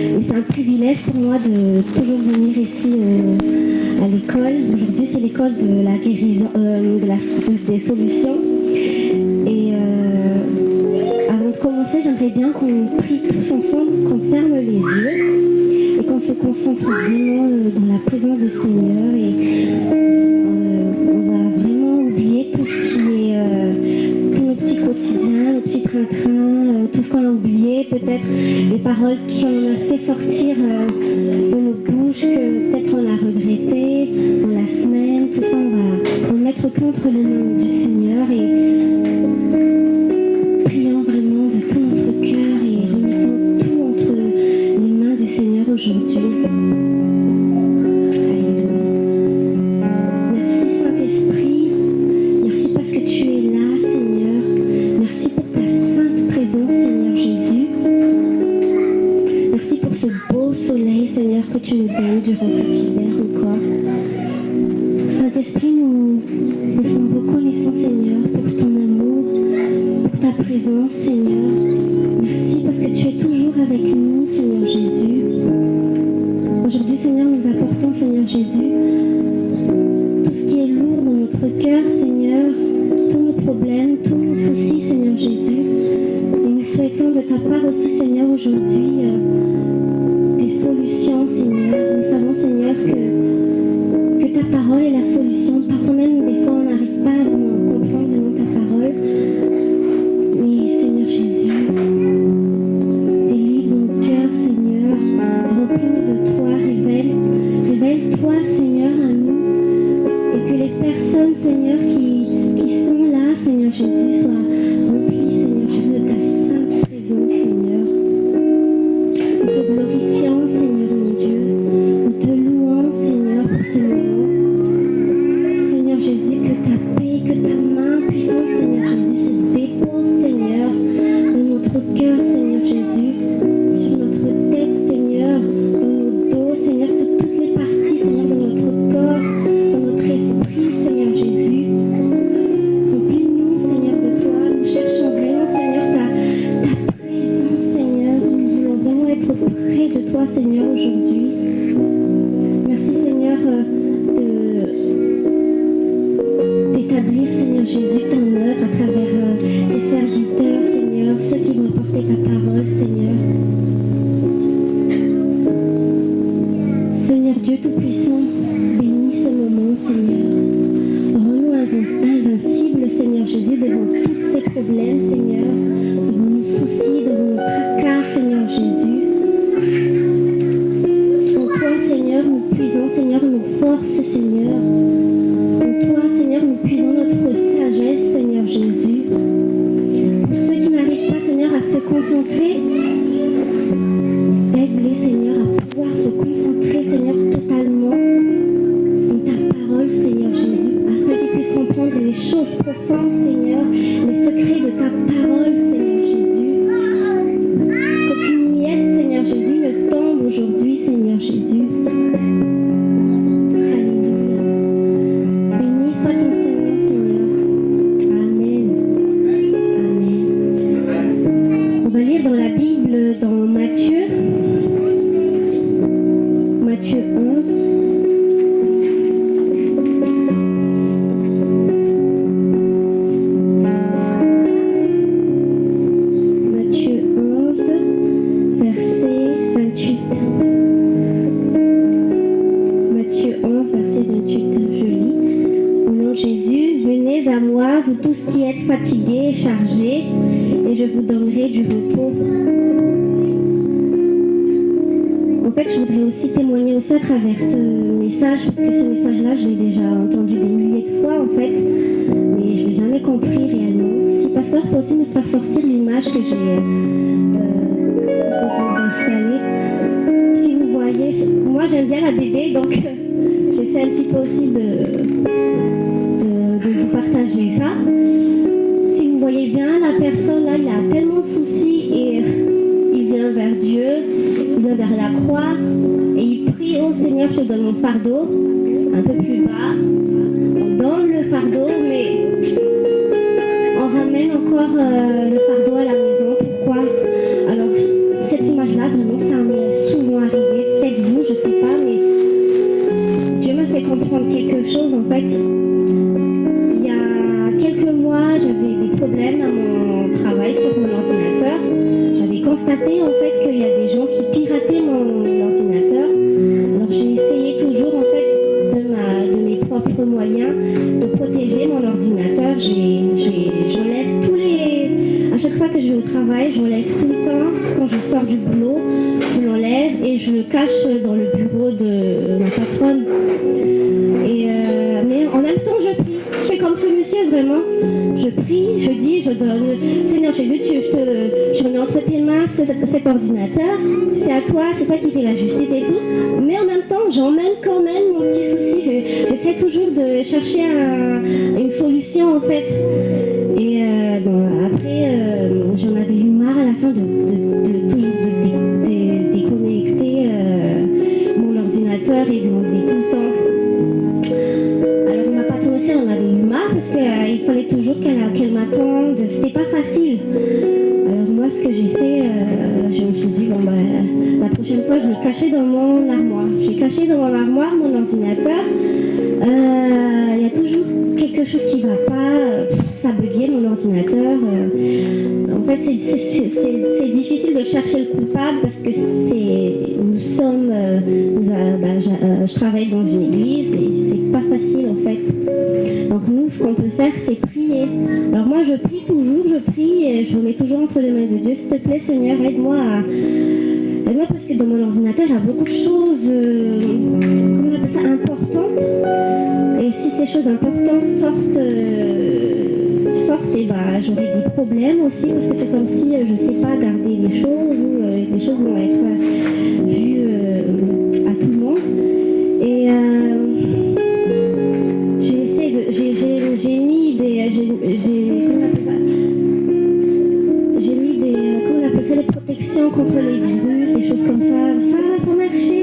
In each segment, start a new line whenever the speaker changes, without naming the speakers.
Et c'est un privilège pour moi de toujours venir ici à l'école. Aujourd'hui, c'est l'école de la guérison, des solutions. Et avant de commencer, j'aimerais bien qu'on prie tous ensemble, qu'on ferme les yeux et qu'on se concentre vraiment dans la présence du Seigneur. Et on va vraiment oublier tout ce qui est tous nos petits quotidiens, nos petits train-train, tout ce qu'on a oublié, peut-être les paroles qu'on a fait sortir de nos bouches, que peut-être on a regretté dans la semaine. Tout ça, on va remettre tout entre les mains du Seigneur et prions vraiment de tout notre cœur et remettons tout entre les mains du Seigneur aujourd'hui. Merci Saint-Esprit, merci parce que tu es là, Seigneur. Merci pour ta sainte présence, Seigneur Jésus. Merci pour ce beau soleil, Seigneur, que tu nous donnes durant cet hiver encore. Saint-Esprit, nous sommes reconnaissants, Seigneur, pour ton amour, pour ta présence, Seigneur. Merci parce que tu es toujours avec nous, Seigneur Jésus. Aujourd'hui, Seigneur, nous apportons, Seigneur Jésus, tout ce qui est lourd dans notre cœur, Seigneur, tous nos problèmes, tous nos soucis, Seigneur Jésus. Et nous souhaitons de ta part aussi, Seigneur, aujourd'hui, des solutions, Seigneur. Nous savons, Seigneur, que ta parole est la solution. Parfois même, des fois, on n'arrive pas à comprendre vraiment ta parole. Mais, Seigneur Jésus, délivre mon cœur, Seigneur. Remplis-nous de toi, révèle-toi, Seigneur, à nous. Et que les personnes, Seigneur, qui sont là, Seigneur Jésus, soient remplies, Seigneur Jésus, de ta sainte présence, Seigneur. Nous te glorifions, Seigneur mon Dieu. Nous te louons, Seigneur, pour ce moment. Seigneur Jésus, que ta paix, que ta main puissante, Seigneur Jésus, se dépose, Seigneur, dans notre cœur, Seigneur Jésus, sur notre tête, Seigneur, dans nos dos, Seigneur, sur toutes les parties, Seigneur, de notre corps, dans notre esprit, Seigneur Jésus. Remplis-nous, Seigneur, de toi. Nous cherchons vraiment, Seigneur, ta présence, Seigneur. Nous voulons vraiment être près de toi, Seigneur, aujourd'hui. Merci, Seigneur, d'établir, Seigneur Jésus, ton œuvre à travers tes serviteurs, Seigneur, ceux qui vont porter ta parole, Seigneur. Seigneur Dieu Tout-Puissant, bénis ce moment, Seigneur. Rends-nous invincibles, Seigneur Jésus, devant tous ces problèmes, Seigneur, devant nos soucis, devant nos tracas, Seigneur Jésus. En toi, Seigneur, nous puisons, Seigneur, nos forces, Seigneur. En toi, Seigneur, nous puisons notre sagesse, Seigneur Jésus. Pour ceux qui n'arrivent pas, Seigneur, à se concentrer, aide-les, Seigneur, à pouvoir se concentrer, Seigneur, totalement dans ta parole, Seigneur Jésus, afin qu'ils puissent comprendre les choses profondes, Seigneur, les secrets de ta parole, Seigneur Jésus. Qu'aucune miette, Seigneur Jésus, ne tombe aujourd'hui, Seigneur Jésus. Alléluia. Béni soit ton Seigneur, Seigneur. Amen. Amen. On va lire dans la Bible, dans Matthieu 11. Matthieu 11, verset 28. Matthieu 11, verset 28, je lis. Au nom de Jésus, venez à moi, vous tous qui êtes fatigués et chargés, et je vous donnerai du repos. En fait, je voudrais aussi témoigner aussi à travers ce message, parce que ce message-là, je l'ai déjà entendu des milliers de fois, en fait, mais je ne l'ai jamais compris réellement. Si Pasteur peut aussi me faire sortir l'image que j'ai proposé d'installer. Si vous voyez, moi j'aime bien la BD, donc j'essaie un petit peu aussi de vous partager ça. Si vous voyez bien, la personne là, il a tellement de soucis et il vient vers Dieu, il vient vers la croix et il prie: oh Seigneur, je te donne mon fardeau. Un peu plus bas, on donne le fardeau, mais on ramène encore le fardeau à la maison. Pourquoi? Alors cette image-là, vraiment, ça m'est souvent arrivé. Peut-être vous, je sais pas, mais Dieu m'a fait comprendre quelque chose. En fait, il y a quelques mois, j'avais des problèmes à mon travail sur mon ordinateur. J'avais constaté en fait qu'il y a des gens qui pirataient mon ordinateur. Alors j'ai essayé toujours en fait de mes propres moyens de protéger mon ordinateur. J'enlève tous les... À chaque fois que je vais au travail, j'enlève tout le temps. Quand je sors du boulot, je l'enlève et je le cache dans le bureau de ma patronne. Mais en même temps, je prie. Je fais comme ce monsieur, vraiment. Je prie, je dis, je donne. Seigneur Jésus, je remets entre tes mains cet ordinateur. C'est à toi, c'est toi qui fais la justice et tout. Mais en même temps, j'emmène quand même mon petit souci. J'essaie toujours de chercher une solution, en fait. Et après, j'en avais eu marre à la fin de toujours déconnecter mon ordinateur et de l'enlever tout le temps. Alors ma patronne aussi, elle en avait eu marre parce qu'il fallait toujours qu'elle m'attende. C'était pas facile. Alors moi, ce que j'ai fait, je me suis dit, la prochaine fois, je le cacherai dans mon armoire. J'ai caché dans mon armoire mon ordinateur. Il y a toujours quelque chose qui va pas, ça buguait mon ordinateur. En fait, c'est difficile de chercher le coupable parce que je travaille dans une église et c'est pas facile en fait. Donc nous, ce qu'on peut faire, c'est prier. Alors moi, je prie toujours, je prie et je me mets toujours entre les mains de Dieu. S'il te plaît, Seigneur, aide-moi parce que dans mon ordinateur, il y a beaucoup de choses, comment on appelle ça, importantes. Et si ces choses importantes sortent, et j'aurai des problèmes aussi parce que c'est comme si je ne sais pas garder les choses ou les choses vont être vues à tout le monde. Et j'ai mis des, comment on appelle ça, j'ai mis des, comment on appelle ça, des protections contre les virus, des choses comme ça. Ça n'a pas marché.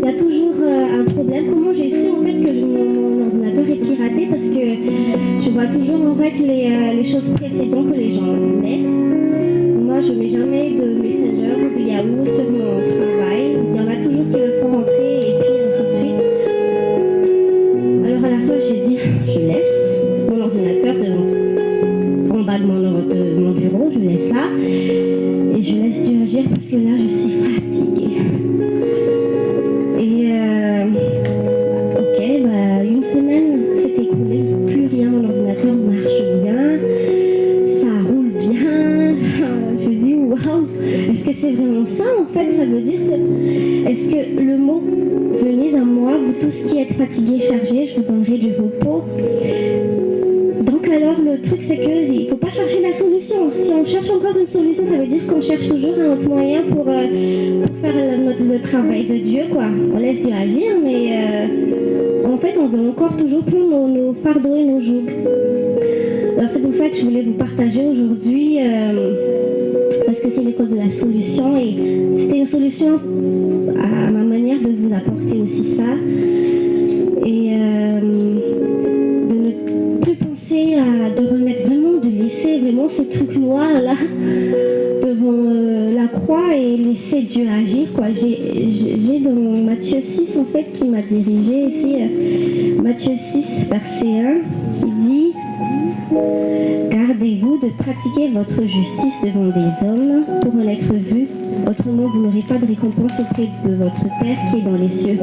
Il y a toujours un problème. Comment j'ai su en fait que mon ordinateur est piraté? Parce que je vois toujours en fait les choses précédentes que les gens mettent. Moi, je mets jamais de Messenger ou de Yahoo sur mon travail. Il y en a toujours qui le font rentrer et puis ainsi de suite. Alors à la fin, j'ai dit, je laisse mon ordinateur en bas de mon bureau, je laisse là et je laisse Dieu agir parce que là, je suis fatiguée. Et une semaine s'est écoulée, plus rien, mon ordinateur marche bien, ça roule bien. Je me dis waouh, est-ce que c'est vraiment ça en fait? Ça veut dire que, est-ce que le mot venez à moi, vous tous qui êtes fatigués et chargés, je vous donnerai du repos. Donc alors le truc c'est qu'il ne faut pas chercher la solution. Si on cherche encore une solution, ça veut dire qu'on cherche toujours un autre moyen pour faire le travail de Dieu, quoi. On laisse Dieu agir, mais en fait on veut encore toujours prendre nos fardeaux et nos jougs. Alors c'est pour ça que je voulais vous partager aujourd'hui, parce que c'est l'école de la solution et c'était une solution à ma manière de vous apporter aussi ça. Et de ne plus penser de remettre vraiment, de laisser vraiment ce truc noir là devant la croix et laisser Dieu agir, quoi. J'ai dans Matthieu 6 en fait qui m'a dirigé ici, Matthieu 6 verset 1 qui dit: gardez-vous de pratiquer votre justice devant des hommes pour en être vu, autrement vous n'aurez pas de récompense auprès de votre Père qui est dans les cieux.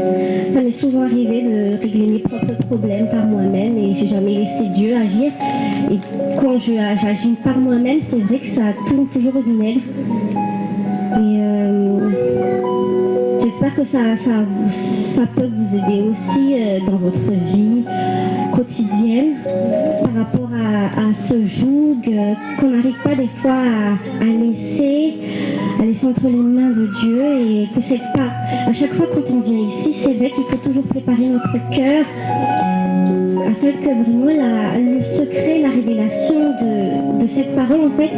Ça m'est souvent arrivé de régler mes propres problèmes par moi-même et j'ai jamais laissé Dieu agir. Et quand j'agis par moi-même, c'est vrai que ça tourne toujours au vinaigre. Et j'espère que ça peut vous aider aussi dans votre vie quotidienne par rapport à ce joug qu'on n'arrive pas des fois à laisser entre les mains de Dieu, et que c'est pas à chaque fois quand on vient ici, c'est vrai qu'il faut toujours préparer notre cœur afin que vraiment le secret, la révélation de cette parole en fait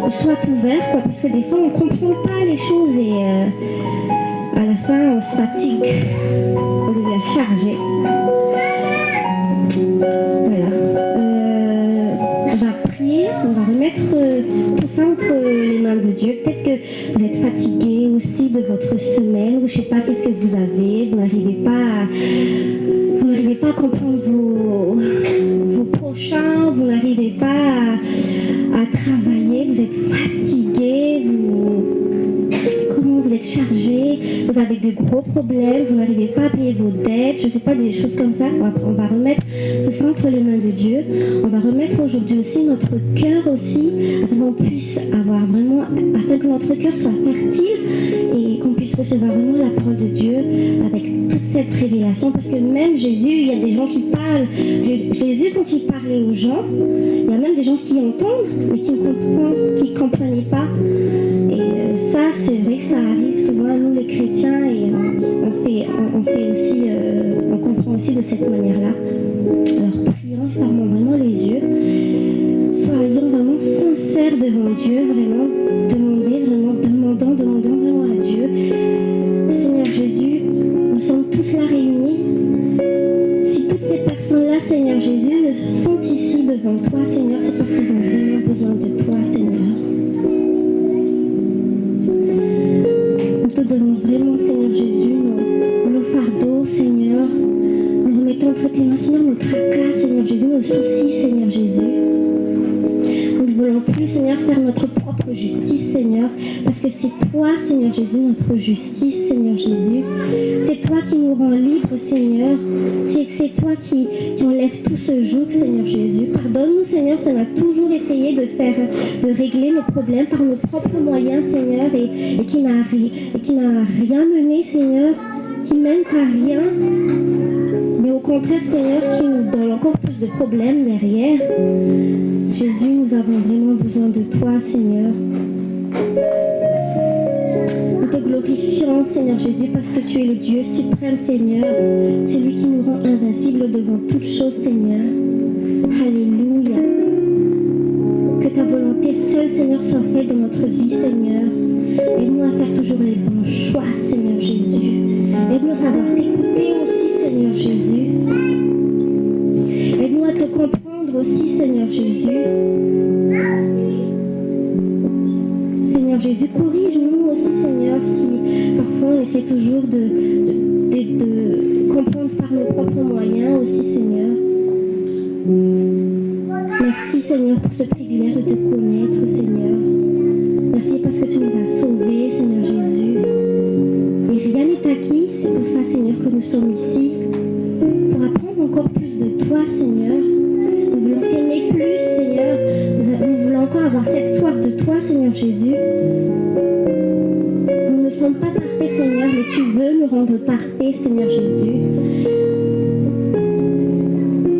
soit ouvert, quoi, parce que des fois on comprend pas les choses et à la fin on se fatigue, on devient chargé. Voilà. On va prier, on va remettre tout ça entre les mains de Dieu. Peut-être que vous fatigué aussi de votre semaine, ou je ne sais pas qu'est-ce que vous avez, vous n'arrivez pas à comprendre vos prochains, vous n'arrivez pas à travailler, vous êtes fatigué, vous êtes chargé, vous avez de gros problèmes, vous n'arrivez pas à payer vos dettes, je ne sais pas, des choses comme ça. On va remettre tout ça entre les mains de Dieu. On va remettre aujourd'hui aussi notre cœur aussi, afin qu'on puisse avoir vraiment, afin que notre cœur soit fertile et qu'on puisse recevoir vraiment la parole de Dieu avec toute cette révélation. Parce que même Jésus, il y a des gens qui parlent. Jésus, quand il parlait aux gens, il y a même des gens qui entendent, mais qui ne comprenaient pas. Et ça, c'est vrai que ça arrive souvent à nous les chrétiens et on fait aussi, on comprend aussi de cette manière-là. Alors prions, fermons vraiment les yeux, soyons vraiment sincères devant Dieu, vraiment demandons vraiment à Dieu. Seigneur Jésus, nous sommes tous là réunis. Si toutes ces personnes-là, Seigneur Jésus, sont ici devant toi, Seigneur, c'est parce qu'ils ont vraiment besoin de toi, Seigneur. Nous te donnons vraiment, Seigneur Jésus, nos fardeaux, Seigneur. Nous remettons entre tes mains, Seigneur, nos tracas, Seigneur Jésus, nos soucis, Seigneur Jésus. Nous ne voulons plus, Seigneur, faire notre propre justice, Seigneur, parce que c'est toi, Seigneur Jésus, notre justice, Seigneur Jésus. C'est toi qui nous rend libres, Seigneur. C'est toi qui enlève tout ce joug, Seigneur Jésus. Pardonne-nous, Seigneur, ça a toujours essayé de régler nos problèmes par nos propres moyens, Seigneur, et qui n'a rien mené, Seigneur, qui mène à rien. Mais au contraire, Seigneur, qui nous donne encore plus de problèmes derrière. Jésus, nous avons vraiment besoin de toi, Seigneur. Nous te glorifions, Seigneur Jésus, parce que tu es le Dieu suprême, Seigneur, celui qui nous rend invincibles devant toute chose, Seigneur. Alléluia. Que ta volonté seule, Seigneur, soit faite dans notre vie, Seigneur. Aide-nous à faire toujours les bons choix, Seigneur Jésus. Aide-nous à savoir t'écouter aussi, Seigneur Jésus. Aide-nous à te comprendre aussi, Seigneur Jésus. Seigneur Jésus, corrige-nous aussi, Seigneur, si parfois on essaie toujours de comprendre par nos propres moyens aussi, Seigneur. Merci, Seigneur, pour ce privilège de te connaître, Seigneur. Merci parce que tu nous as sauvés, Seigneur Jésus. Et rien n'est acquis, c'est pour ça, Seigneur, que nous sommes ici, pour apprendre encore plus de toi, Seigneur. Nous voulons t'aimer plus, Seigneur. Nous voulons encore avoir cette soif de toi, Seigneur Jésus. Nous ne sommes pas parfaits, Seigneur, mais tu veux nous rendre parfaits, Seigneur Jésus.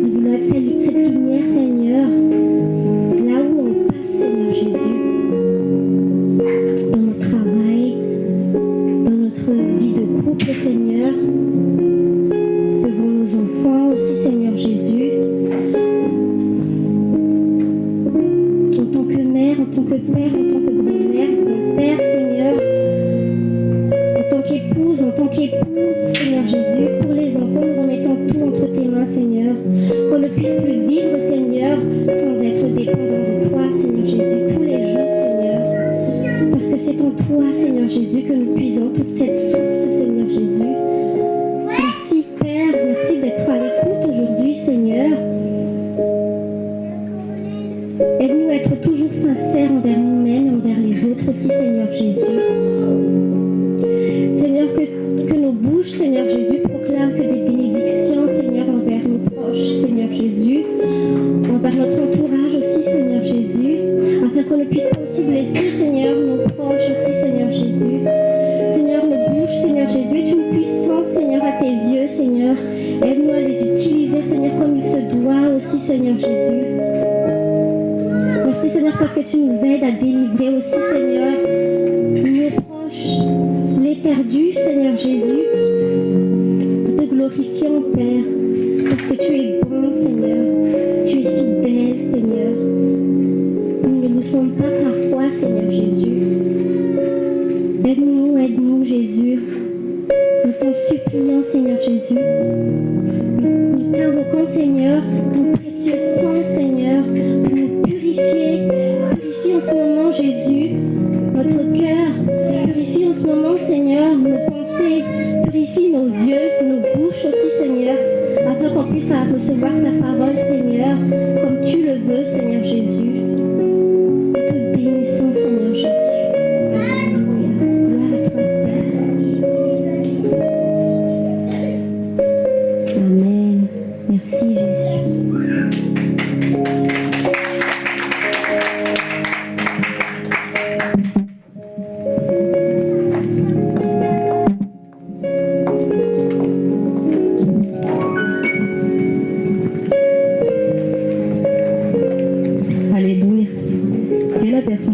Nous voulons être cette lumière, Seigneur, là où on passe, Seigneur Jésus. Dans notre travail, dans notre vie de couple, Seigneur. Devant nos enfants aussi, Seigneur Jésus. En tant que mère, en tant que père, en tant que grand-mère, grand-père, Seigneur. En tant qu'épouse, en tant qu'époux, Seigneur Jésus. Pour les enfants, nous remettons tout entre tes mains, Seigneur. Qu'on ne puisse plus vivre, Seigneur, sans être dépendant de toi, Seigneur Jésus, tous les jours, Seigneur. Parce que c'est en toi, Seigneur Jésus, que nous puisons toute cette source, Seigneur Jésus. Merci, Père, merci d'être à l'écoute aujourd'hui, Seigneur. Aide-nous à être toujours sincères envers nous-mêmes et envers les autres aussi, Seigneur Jésus. Seigneur, que nos bouches, Seigneur Jésus, proclament que des bénédictions, Seigneur, envers nos proches, Seigneur Jésus, envers notre entourage aussi, Seigneur Jésus, afin qu'on ne puisse pas aussi blesser, Seigneur, nos proches aussi, Seigneur Jésus. Seigneur, nos bouches, Seigneur Jésus, est une puissance, Seigneur, à tes yeux, Seigneur. Aide-nous à les utiliser, Seigneur, comme il se doit aussi, Seigneur Jésus. Merci, Seigneur, parce que tu nous aides à délivrer aussi, Seigneur, nos proches, les perdus, Seigneur Jésus. Nous te glorifions, Père, parce que tu es bon, Seigneur. Tu es fidèle, Seigneur. Nous ne le sommes pas parfois, Seigneur Jésus. Aide-nous, Jésus. Nous t'en supplions, Seigneur Jésus. Nous t'invoquons, Seigneur, ton précieux sang, Seigneur, pour nous purifier. Purifie en ce moment, Jésus, notre cœur. Purifie pensées, purifie nos yeux, nos bouches aussi, Seigneur, afin qu'on puisse recevoir ta parole, Seigneur, comme tu le veux, Seigneur Jésus. Nous te bénissons, Seigneur Jésus. Alléluia. Gloire à toi, Père. Amen. Merci, Jésus.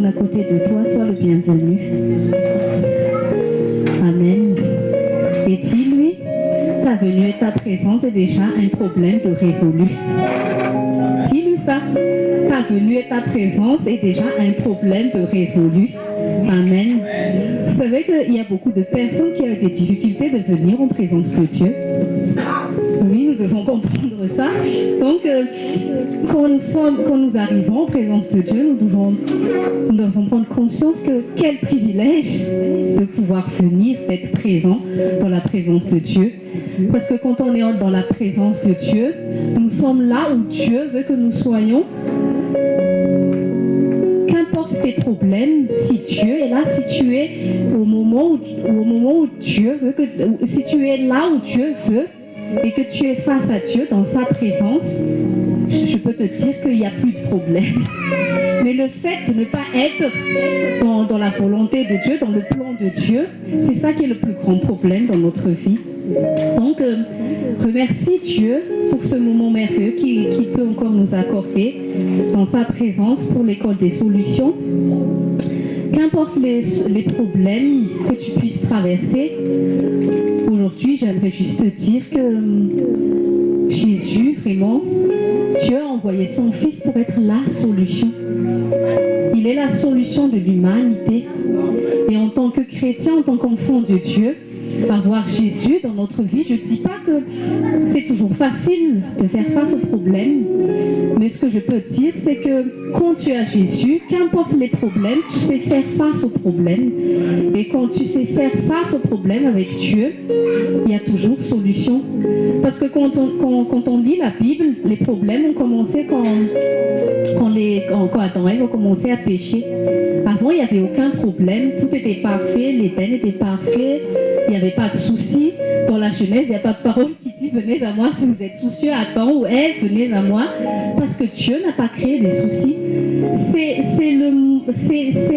À côté de toi, sois le bienvenu. Amen. Et dis-lui, ta venue et ta présence est déjà un problème de résolu. Dis-lui ça. Ta venue et ta présence est déjà un problème de résolu. Amen. Vous savez qu'il y a beaucoup de personnes qui ont des difficultés de venir en présence de Dieu. Oui, nous devons comprendre ça. Donc, quand nous arrivons en présence de Dieu, nous devons prendre conscience que quel privilège de pouvoir venir, d'être présent dans la présence de Dieu. Parce que quand on est dans la présence de Dieu, nous sommes là où Dieu veut que nous soyons. Qu'importe tes problèmes, si Dieu est là, si tu es au moment où Dieu veut si tu es là où Dieu veut, et que tu es face à Dieu dans sa présence, je peux te dire qu'il n'y a plus de problème. Mais le fait de ne pas être dans la volonté de Dieu, dans le plan de Dieu, c'est ça qui est le plus grand problème dans notre vie. Donc, remercie Dieu pour ce moment merveilleux qu'il peut encore nous accorder dans sa présence pour l'école des solutions. Qu'importe les problèmes que tu puisses traverser, aujourd'hui, j'aimerais juste te dire que Jésus, vraiment, Dieu a envoyé son Fils pour être la solution. Il est la solution de l'humanité. Et en tant que chrétien, en tant qu'enfant de Dieu, avoir Jésus dans notre vie, je ne dis pas que c'est toujours facile de faire face aux problèmes, mais ce que je peux te dire, c'est que quand tu as Jésus, qu'importe les problèmes, tu sais faire face aux problèmes. Et quand tu sais faire face aux problèmes avec Dieu, il y a toujours solution. Parce que quand on lit la Bible, les problèmes ont commencé quand Adam et Ève ont commencé à pécher. Avant, il n'y avait aucun problème, tout était parfait, l'Éden était parfait, il n'y avait pas de soucis. Dans la Genèse, il n'y a pas de parole qui dit « Venez à moi si vous êtes soucieux, Adam ou Ève, venez à moi ». Parce que Dieu n'a pas créé des soucis. C'est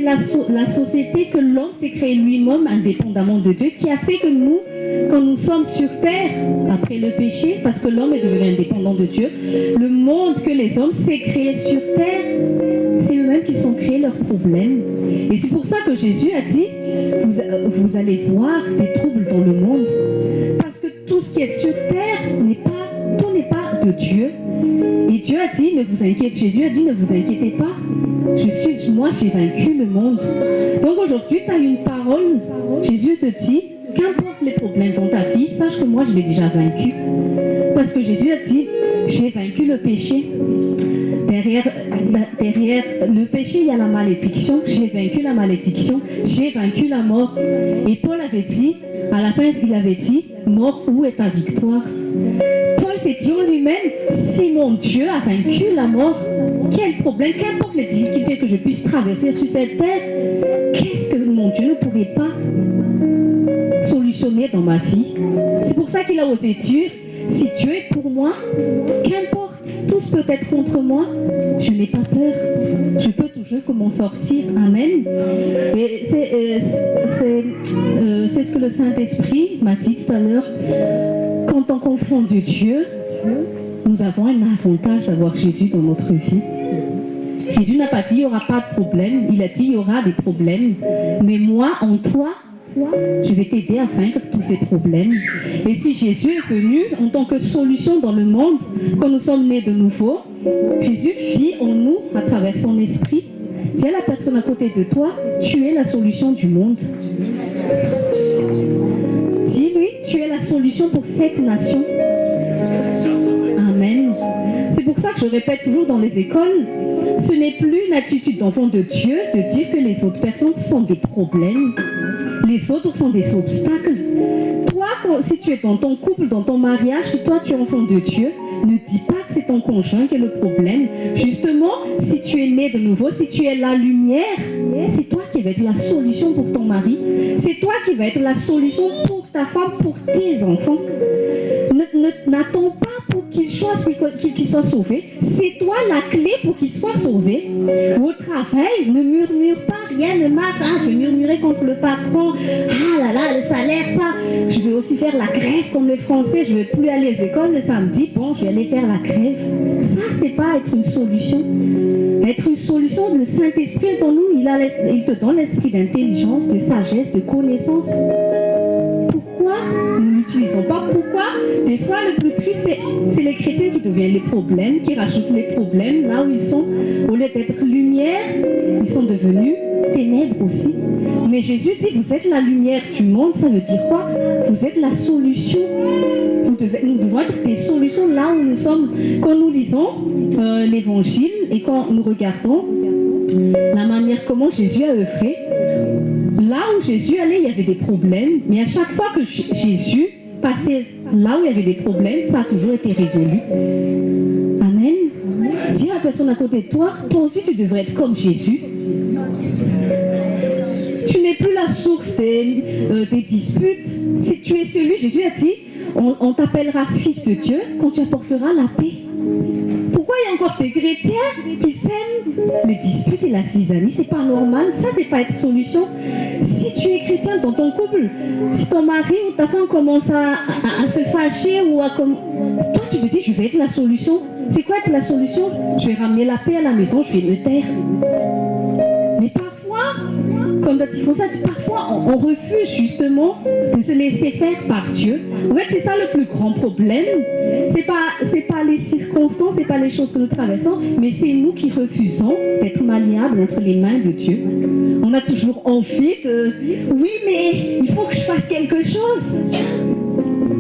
la société que l'homme s'est créé lui-même indépendamment de Dieu qui a fait que nous, quand nous sommes sur terre, après le péché, parce que l'homme est devenu indépendant de Dieu, le monde que les hommes s'est créé sur terre, c'est eux-mêmes qui sont créés leurs problèmes. Et c'est pour ça que Jésus a dit, vous allez voir des troubles dans le monde. Parce que tout ce qui est sur terre, tout n'est pas de Dieu. Et Dieu a dit, Jésus a dit, ne vous inquiétez pas. Moi, j'ai vaincu le monde. Donc aujourd'hui, tu as une parole. Jésus te dit, qu'importe les problèmes dans ta vie, sache que moi, je l'ai déjà vaincu. Parce que Jésus a dit, j'ai vaincu le péché. Derrière le péché, il y a la malédiction. J'ai vaincu la malédiction. J'ai vaincu la mort. Et Paul avait dit, à la fin, il avait dit, mort, où est ta victoire? Paul s'est dit en lui-même, si mon Dieu a vaincu la mort, quel problème, qu'importe les difficultés que je puisse traverser sur cette terre, qu'est-ce que mon Dieu ne pourrait pas solutionner dans ma vie? C'est pour ça qu'il a osé dire, si Dieu est pour moi, qu'importe, tous peut être contre moi, je n'ai pas peur. Je peux toujours m'en sortir. Amen. Et c'est ce que le Saint-Esprit m'a dit tout à l'heure. Quand on confond Dieu, nous avons un avantage d'avoir Jésus dans notre vie. Jésus n'a pas dit il n'y aura pas de problème. Il a dit il y aura des problèmes. Mais moi, en toi, je vais t'aider à vaincre tous ces problèmes. Et si Jésus est venu en tant que solution dans le monde, quand nous sommes nés de nouveau, Jésus vit en nous à travers son esprit. Dis à la personne à côté de toi, tu es la solution du monde. Dis-lui, tu es la solution pour cette nation. Amen. C'est pour ça que je répète toujours dans les écoles, ce n'est plus une attitude d'enfant de Dieu de dire que les autres personnes sont des problèmes. Les autres sont des obstacles. si tu es dans ton couple, dans ton mariage, si toi tu es enfant de Dieu, ne dis pas que c'est ton conjoint qui est le problème. Justement, si tu es né de nouveau, si tu es la lumière, c'est toi qui vas être la solution pour ton mari. C'est toi qui vas être la solution pour ta femme, pour tes enfants. N'attends pas pour qu'ils soient sauvés. C'est toi la clé pour qu'ils soient sauvés. Au travail, ne murmure pas, rien ne marche. Ah, je vais murmurer contre le patron. Ah là là, le salaire, ça. Je vais aussi faire la grève comme les Français. Je ne vais plus aller aux écoles le samedi. Bon, je vais aller faire la grève. Ça, c'est pas être une solution. Être une solution, le Saint-Esprit est en nous. Il te donne l'esprit d'intelligence, de sagesse, de connaissance. Pourquoi nous n'utilisons pas? Pourquoi des fois le plus triste c'est les chrétiens qui deviennent les problèmes, qui rajoutent les problèmes là où ils sont. Au lieu d'être lumière, ils sont devenus ténèbres aussi. Mais Jésus dit, vous êtes la lumière du monde. Ça veut dire quoi? Vous êtes la solution. Nous devons être des solutions là où nous sommes. Quand nous lisons l'évangile et quand nous regardons la manière comment Jésus a œuvré, là où Jésus allait, il y avait des problèmes, mais à chaque fois que Jésus passait là où il y avait des problèmes, ça a toujours été résolu. Amen. Dis à la personne à côté de toi, toi aussi tu devrais être comme Jésus. Tu n'es plus la source des disputes. Si tu es celui, Jésus a dit, on t'appellera fils de Dieu quand tu apporteras la paix. Pourquoi il y a encore des chrétiens qui sèment les disputes et la zizanie? C'est pas normal, ça c'est pas être solution. Si tu es chrétien dans ton couple, si ton mari ou ta femme commence à se fâcher ou toi tu te dis je vais être la solution. C'est quoi être la solution? Je vais ramener la paix à la maison, je vais me taire. Mais parfois, comme dit François, parfois on refuse justement de se laisser faire par Dieu. En fait, c'est ça le plus grand problème. C'est pas les circonstances, c'est pas les choses que nous traversons, mais c'est nous qui refusons d'être malléables entre les mains de Dieu. On a toujours envie de... Oui, mais il faut que je fasse quelque chose.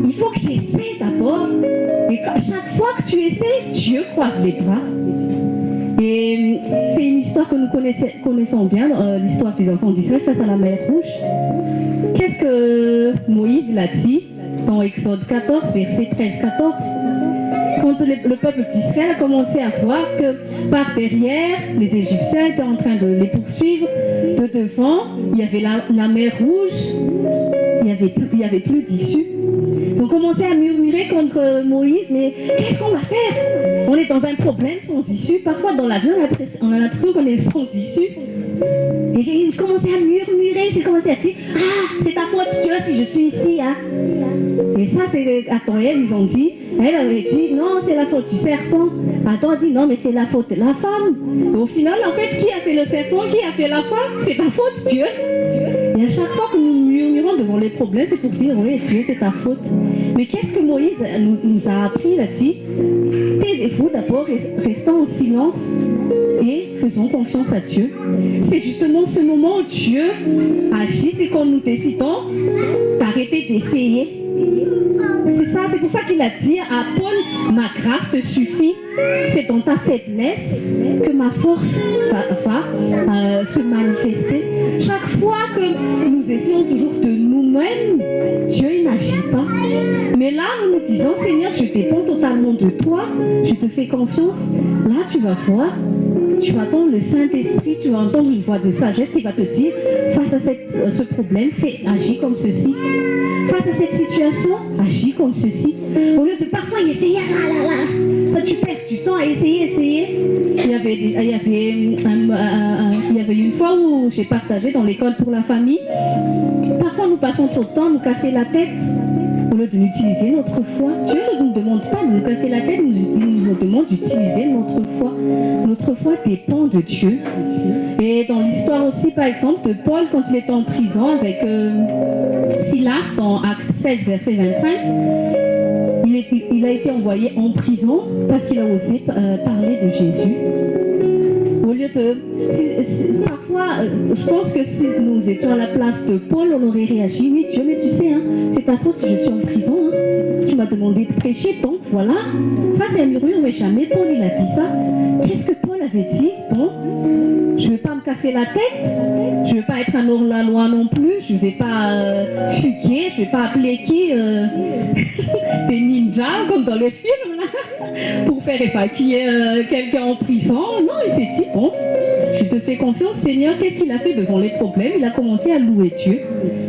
Il faut que j'essaie d'abord. Et chaque fois que tu essaies, Dieu croise les bras. Et c'est une histoire que nous connaissons bien, l'histoire des enfants d'Israël face à la mer Rouge. Qu'est-ce que Moïse l'a dit dans Exode 14, verset 13-14? Quand le peuple d'Israël a commencé à voir que par derrière, les Égyptiens étaient en train de les poursuivre, de devant, il y avait la mer Rouge, il n'y avait plus d'issue. Ils ont commencé à murmurer contre Moïse, mais qu'est-ce qu'on va faire? On est dans un problème sans issue. Parfois dans la vie, on a l'impression qu'on est sans issue. Et ils commençaient à murmurer, ils commençaient à dire, ah, c'est ta faute Dieu si je suis ici. Hein. Et ça, c'est attends, ils ont dit, elle avait dit, non, c'est la faute du serpent. Adam a dit, non, mais c'est la faute de la femme. Et au final, en fait, qui a fait le serpent, qui a fait la femme? C'est ta faute Dieu. Et à chaque fois que nous murmurons devant les problèmes, c'est pour dire, oui, Dieu, c'est ta faute. Mais qu'est-ce que Moïse nous a appris là-dessus? Taisez-vous d'abord, restons en silence et faisons confiance à Dieu. C'est justement ce moment où Dieu agit, c'est quand nous décidons d'arrêter d'essayer. C'est ça, c'est pour ça qu'il a dit à Paul, ma grâce te suffit, c'est dans ta faiblesse que ma force va se manifester. Chaque fois que nous essayons toujours de nous-mêmes, Dieu n'agit pas. Mais là, nous nous disons, Seigneur, je dépends totalement de toi, je te fais confiance. Là, tu vas voir, tu vas entendre le Saint-Esprit, tu vas entendre une voix de sagesse qui va te dire, face à ce problème, agis comme ceci. Face à cette situation, agis comme ceci. Au lieu de parfois essayer, ça tu perds du temps à essayer. Il y avait une fois où j'ai partagé dans l'école pour la famille. Parfois nous passons trop de temps à nous casser la tête. Au lieu de l'utiliser notre foi, Dieu ne nous demande pas de nous casser la tête, il nous demande d'utiliser notre foi. Notre foi dépend de Dieu. Et dans l'histoire aussi, par exemple, de Paul, quand il était en prison avec Silas, dans Actes 16, verset 25, il a été envoyé en prison parce qu'il a osé parler de Jésus. Au lieu de... parfois, je pense que si nous étions à la place de Paul, on aurait réagi, oui Dieu, mais tu sais, hein, c'est ta faute si je suis en prison. Hein. Tu m'as demandé de prêcher, donc voilà. Ça, c'est un murmure, mais jamais Paul, il a dit ça. Qu'est-ce que Paul avait dit? Bon, je ne vais pas me casser la tête, je ne veux pas être un hors-la-loi non plus, je ne vais pas fuguer, je ne vais pas appeler des ninjas comme dans les films là, pour faire évacuer quelqu'un en prison. Non, il s'est dit, bon, je te fais confiance, Seigneur. Qu'est-ce qu'il a fait devant les problèmes? Il a commencé à louer Dieu.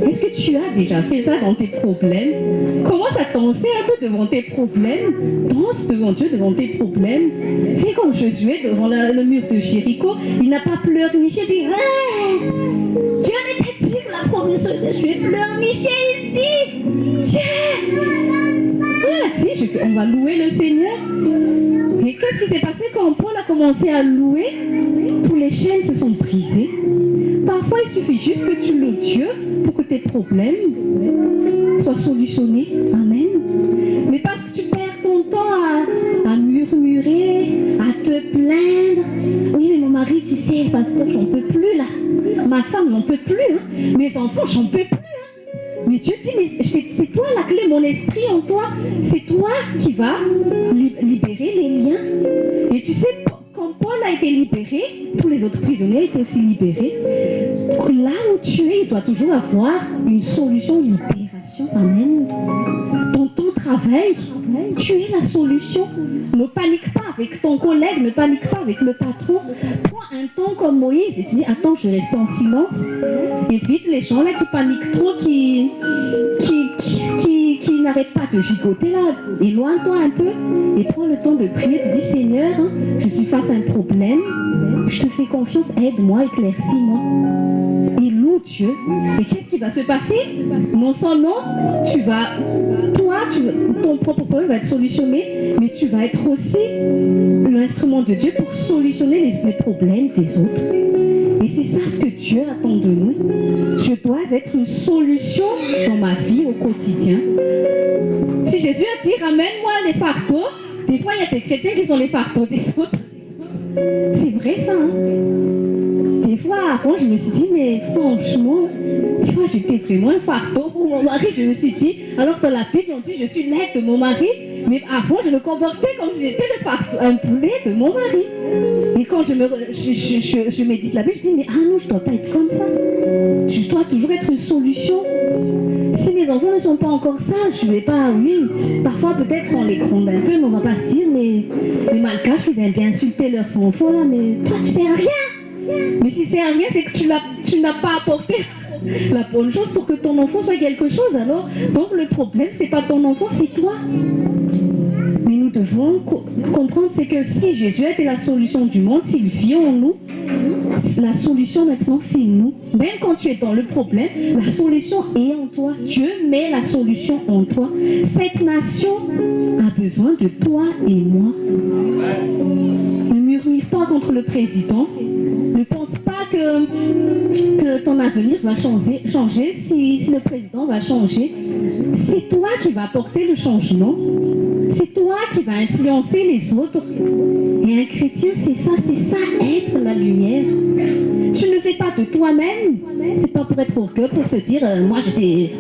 Est-ce que tu as déjà fait ça dans tes problèmes? Commence à danser un peu devant tes problèmes. Danse devant Dieu, devant tes problèmes. Fais comme Josué devant le mur de Jéricho. Il n'a pas pleurniché, il dit Dieu m'était dit que la provision de Josué pleurniché ici. Dieu. Voilà, on va louer le Seigneur. Et qu'est-ce qui s'est passé quand Paul a commencé à louer? Tous les chaînes se sont brisées. Parfois, il suffit juste que tu loues Dieu pour que tes problèmes soient solutionnés. Amen. Mais parce que tu perds ton temps à murmurer, à te plaindre. Oui, mais mon mari, tu sais, pasteur, j'en peux plus là. Ma femme, j'en peux plus. Hein. Mes enfants, j'en peux plus. Hein. Mais Dieu dit, mais c'est toi la clé, mon esprit en toi. C'est toi qui vas libérer les liens. Et tu sais, quand Paul a été libéré, tous les autres prisonniers étaient aussi libérés. Là où tu es, il doit toujours avoir une solution de libération. Amen. Dans ton travail, tu es la solution. Ne panique pas avec ton collègue, ne panique pas avec le patron. Prends un temps comme Moïse et tu dis, attends, je vais rester en silence. Évite les gens là qui paniquent trop, qui n'arrêtent pas de gigoter là. Éloigne-toi un peu et prends le temps de prier. Tu dis, Seigneur, hein, je suis face à un problème. Je te fais confiance, aide-moi, éclaircis-moi. Et loue Dieu. Et qu'est-ce qui va se passer? Non seulement ton propre problème va être solutionné, mais tu vas être aussi l'instrument de Dieu pour solutionner les problèmes des autres. Et c'est ça ce que Dieu attend de nous. Je dois être une solution dans ma vie au quotidien. Si Jésus a dit, ramène-moi les fardeaux, des fois il y a des chrétiens qui sont les fardeaux des autres. C'est vrai ça, hein? Des fois, avant, je me suis dit, mais franchement, des fois, j'étais vraiment un fardeau pour mon mari. Je me suis dit, alors dans la Bible, on dit, je suis l'aide de mon mari. Mais avant, je me comportais comme si j'étais un poulet de mon mari. Et quand je médite la Bible, je dis, mais ah non, je ne dois pas être comme ça. Je dois toujours être une solution. Si mes enfants ne sont pas encore ça, je ne vais pas, oui, parfois peut-être on les gronde un peu, mais on ne va pas se dire, mais les malgaches, ils aiment bien insulter leurs enfants là, mais toi tu sais rien. Mais si c'est rien, c'est que tu n'as pas apporté la bonne chose pour que ton enfant soit quelque chose. Alors, donc le problème, c'est pas ton enfant, c'est toi. Mais nous devons comprendre, c'est que si Jésus était la solution du monde, s'il vit en nous, la solution maintenant, c'est nous. Même quand tu es dans le problème, la solution est en toi. Dieu met la solution en toi. Cette nation a besoin de toi et moi. Ne murmure pas contre le président. Ne pense pas que ton avenir va changer si le président va changer. C'est toi qui vas apporter le changement. C'est toi qui vas influencer les autres. Et un chrétien, c'est ça, être la lumière. Tu ne fais pas de toi-même. C'est pas pour être orgueilleux, pour se dire, moi je sais,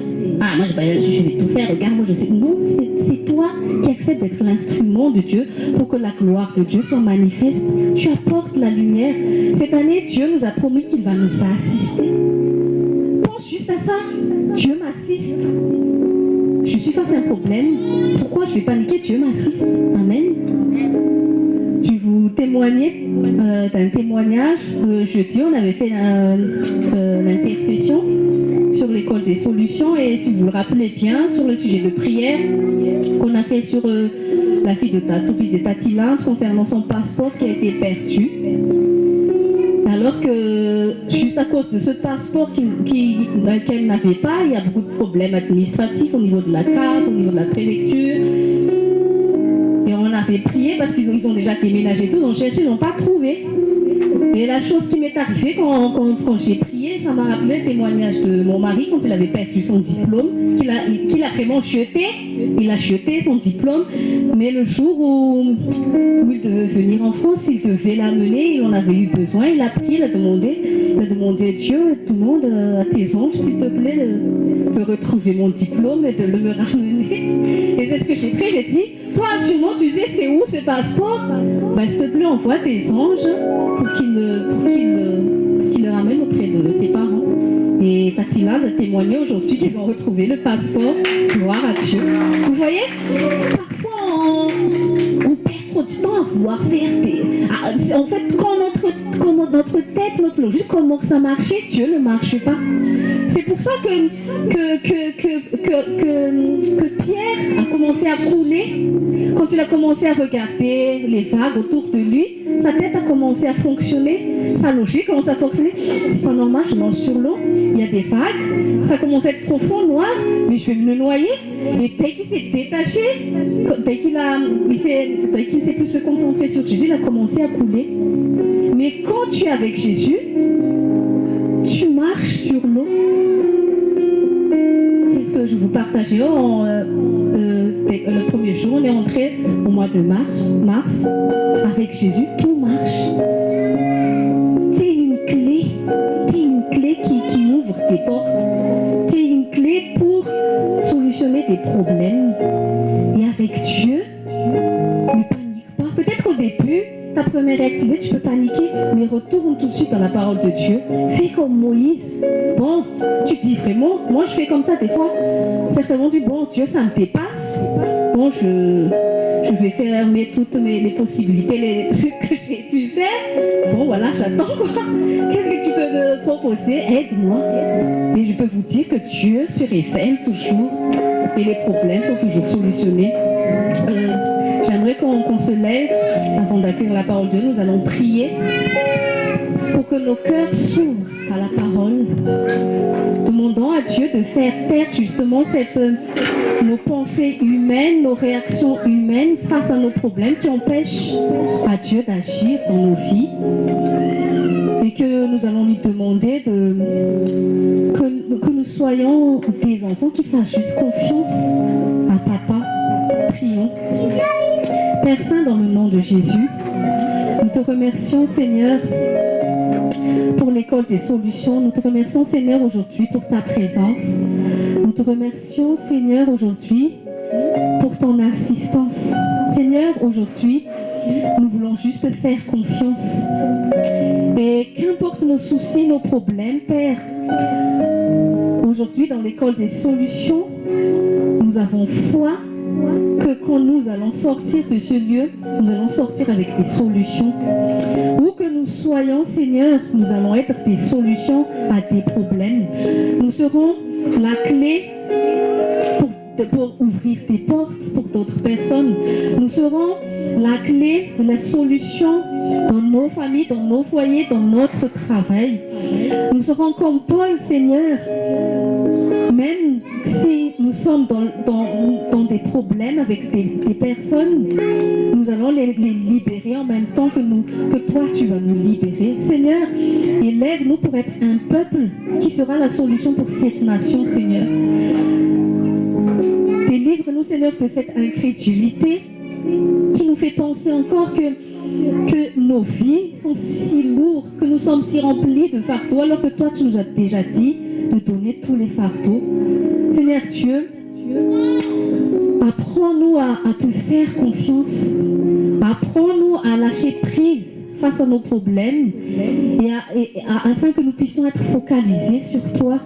je vais tout faire, regarde, moi je sais. Non, c'est toi qui acceptes d'être l'instrument de Dieu pour que la gloire de Dieu soit manifeste. Tu apportes la lumière. Cette année, Dieu nous a promis qu'il va nous assister. Pense juste à ça. Dieu m'assiste. Je suis face à un problème. Pourquoi je vais paniquer? Dieu m'assiste. Amen. Je vais vous témoigner d'un témoignage. Jeudi, on avait fait l'intercession sur l'école des solutions. Et si vous le rappelez bien, sur le sujet de prière qu'on a fait sur la fille de Tati Lance concernant son passeport qui a été perdu. Alors que juste à cause de ce passeport qu'elle n'avait pas, il y a beaucoup de problèmes administratifs au niveau de la CAF, au niveau de la préfecture. Et on avait prié parce qu'ils ont déjà déménagé tous, ils ont cherché, ils n'ont pas trouvé. Et la chose qui m'est arrivée quand j'ai prié, ça m'a rappelé le témoignage de mon mari quand il avait perdu son diplôme, qu'il a vraiment jeté. Il a jeté son diplôme, mais le jour où il devait venir en France, il devait l'amener, il en avait eu besoin, il a prié, il a demandé Dieu, demande à tes anges, s'il te plaît, de retrouver mon diplôme et de me ramener. Et c'est ce que j'ai pris, j'ai dit, toi actuellement tu sais c'est où ce passeport? S'il te plaît, envoie tes anges pour qu'ils le ramènent auprès de ses parents. là de témoigner aujourd'hui qu'ils ont retrouvé le passeport. Gloire à Dieu. Vous voyez, parfois on perd trop de temps à vouloir faire des... En fait, quand notre tête, notre logique commence à marcher, Dieu ne marche pas. C'est pour ça que Pierre a commencé à couler. Quand il a commencé à regarder les vagues autour de lui, sa tête a commencé à fonctionner, sa logique commence à fonctionner. C'est pas normal, je marche sur l'eau, il y a des vagues, ça commence à être profond, noir, mais je vais me noyer. Et dès qu'il s'est détaché, dès qu'il s'est plus se concentrer sur Jésus, il a commencé à couler. Mais quand tu es avec Jésus, tu marches sur l'eau. C'est ce que je vous partageais le premier jour. On est entré au mois de mars. Avec Jésus, tout marche. C'est une clé. C'est une clé qui ouvre tes portes. C'est une clé pour solutionner tes problèmes. Et avec Dieu, ne panique pas. Peut-être au début, ta première activité, tu peux paniquer, mais retourne tout de suite dans la parole de Dieu. Fais comme Moïse. Bon, tu dis vraiment, moi je fais comme ça des fois. Certains vont dire, bon, Dieu, ça me dépasse. Bon, je vais fermer toutes les possibilités, les trucs que j'ai pu faire. Bon, voilà, j'attends quoi. Qu'est-ce que tu peux me proposer? Aide-moi. Et je peux vous dire que Dieu se révèle toujours et les problèmes sont toujours solutionnés. J'aimerais qu'on se lève avant d'accueillir la parole de Dieu. Nous allons prier pour que nos cœurs s'ouvrent à la parole, demandant à Dieu de faire taire justement nos pensées humaines, nos réactions humaines face à nos problèmes qui empêchent à Dieu d'agir dans nos vies. Et que nous allons lui demander que nous soyons des enfants qui fassent juste confiance à Papa. Prions. Père Saint, dans le nom de Jésus, nous te remercions, Seigneur, pour l'école des solutions. Nous te remercions, Seigneur, aujourd'hui pour ta présence. Nous te remercions, Seigneur, aujourd'hui pour ton assistance. Seigneur, aujourd'hui, nous voulons juste te faire confiance. Et qu'importe nos soucis, nos problèmes, Père, aujourd'hui, dans l'école des solutions, nous avons foi que quand nous allons sortir de ce lieu, nous allons sortir avec des solutions. Où que nous soyons, Seigneur, nous allons être des solutions à des problèmes. Nous serons la clé pour ouvrir des portes pour d'autres personnes. Nous serons la clé, la solution dans nos familles, dans nos foyers, dans notre travail. Nous serons comme Paul, Seigneur, même si nous sommes dans des problèmes avec des personnes, nous allons les libérer en même temps que toi tu vas nous libérer. Seigneur, élève-nous pour être un peuple qui sera la solution pour cette nation, Seigneur. Délivre-nous, Seigneur, de cette incrédulité qui nous fait penser encore que nos vies sont si lourdes, que nous sommes si remplis de fardeaux, alors que toi, tu nous as déjà dit de donner tous les fardeaux. Seigneur Dieu, apprends-nous à te faire confiance. Apprends-nous à lâcher prise face à nos problèmes afin que nous puissions être focalisés sur toi,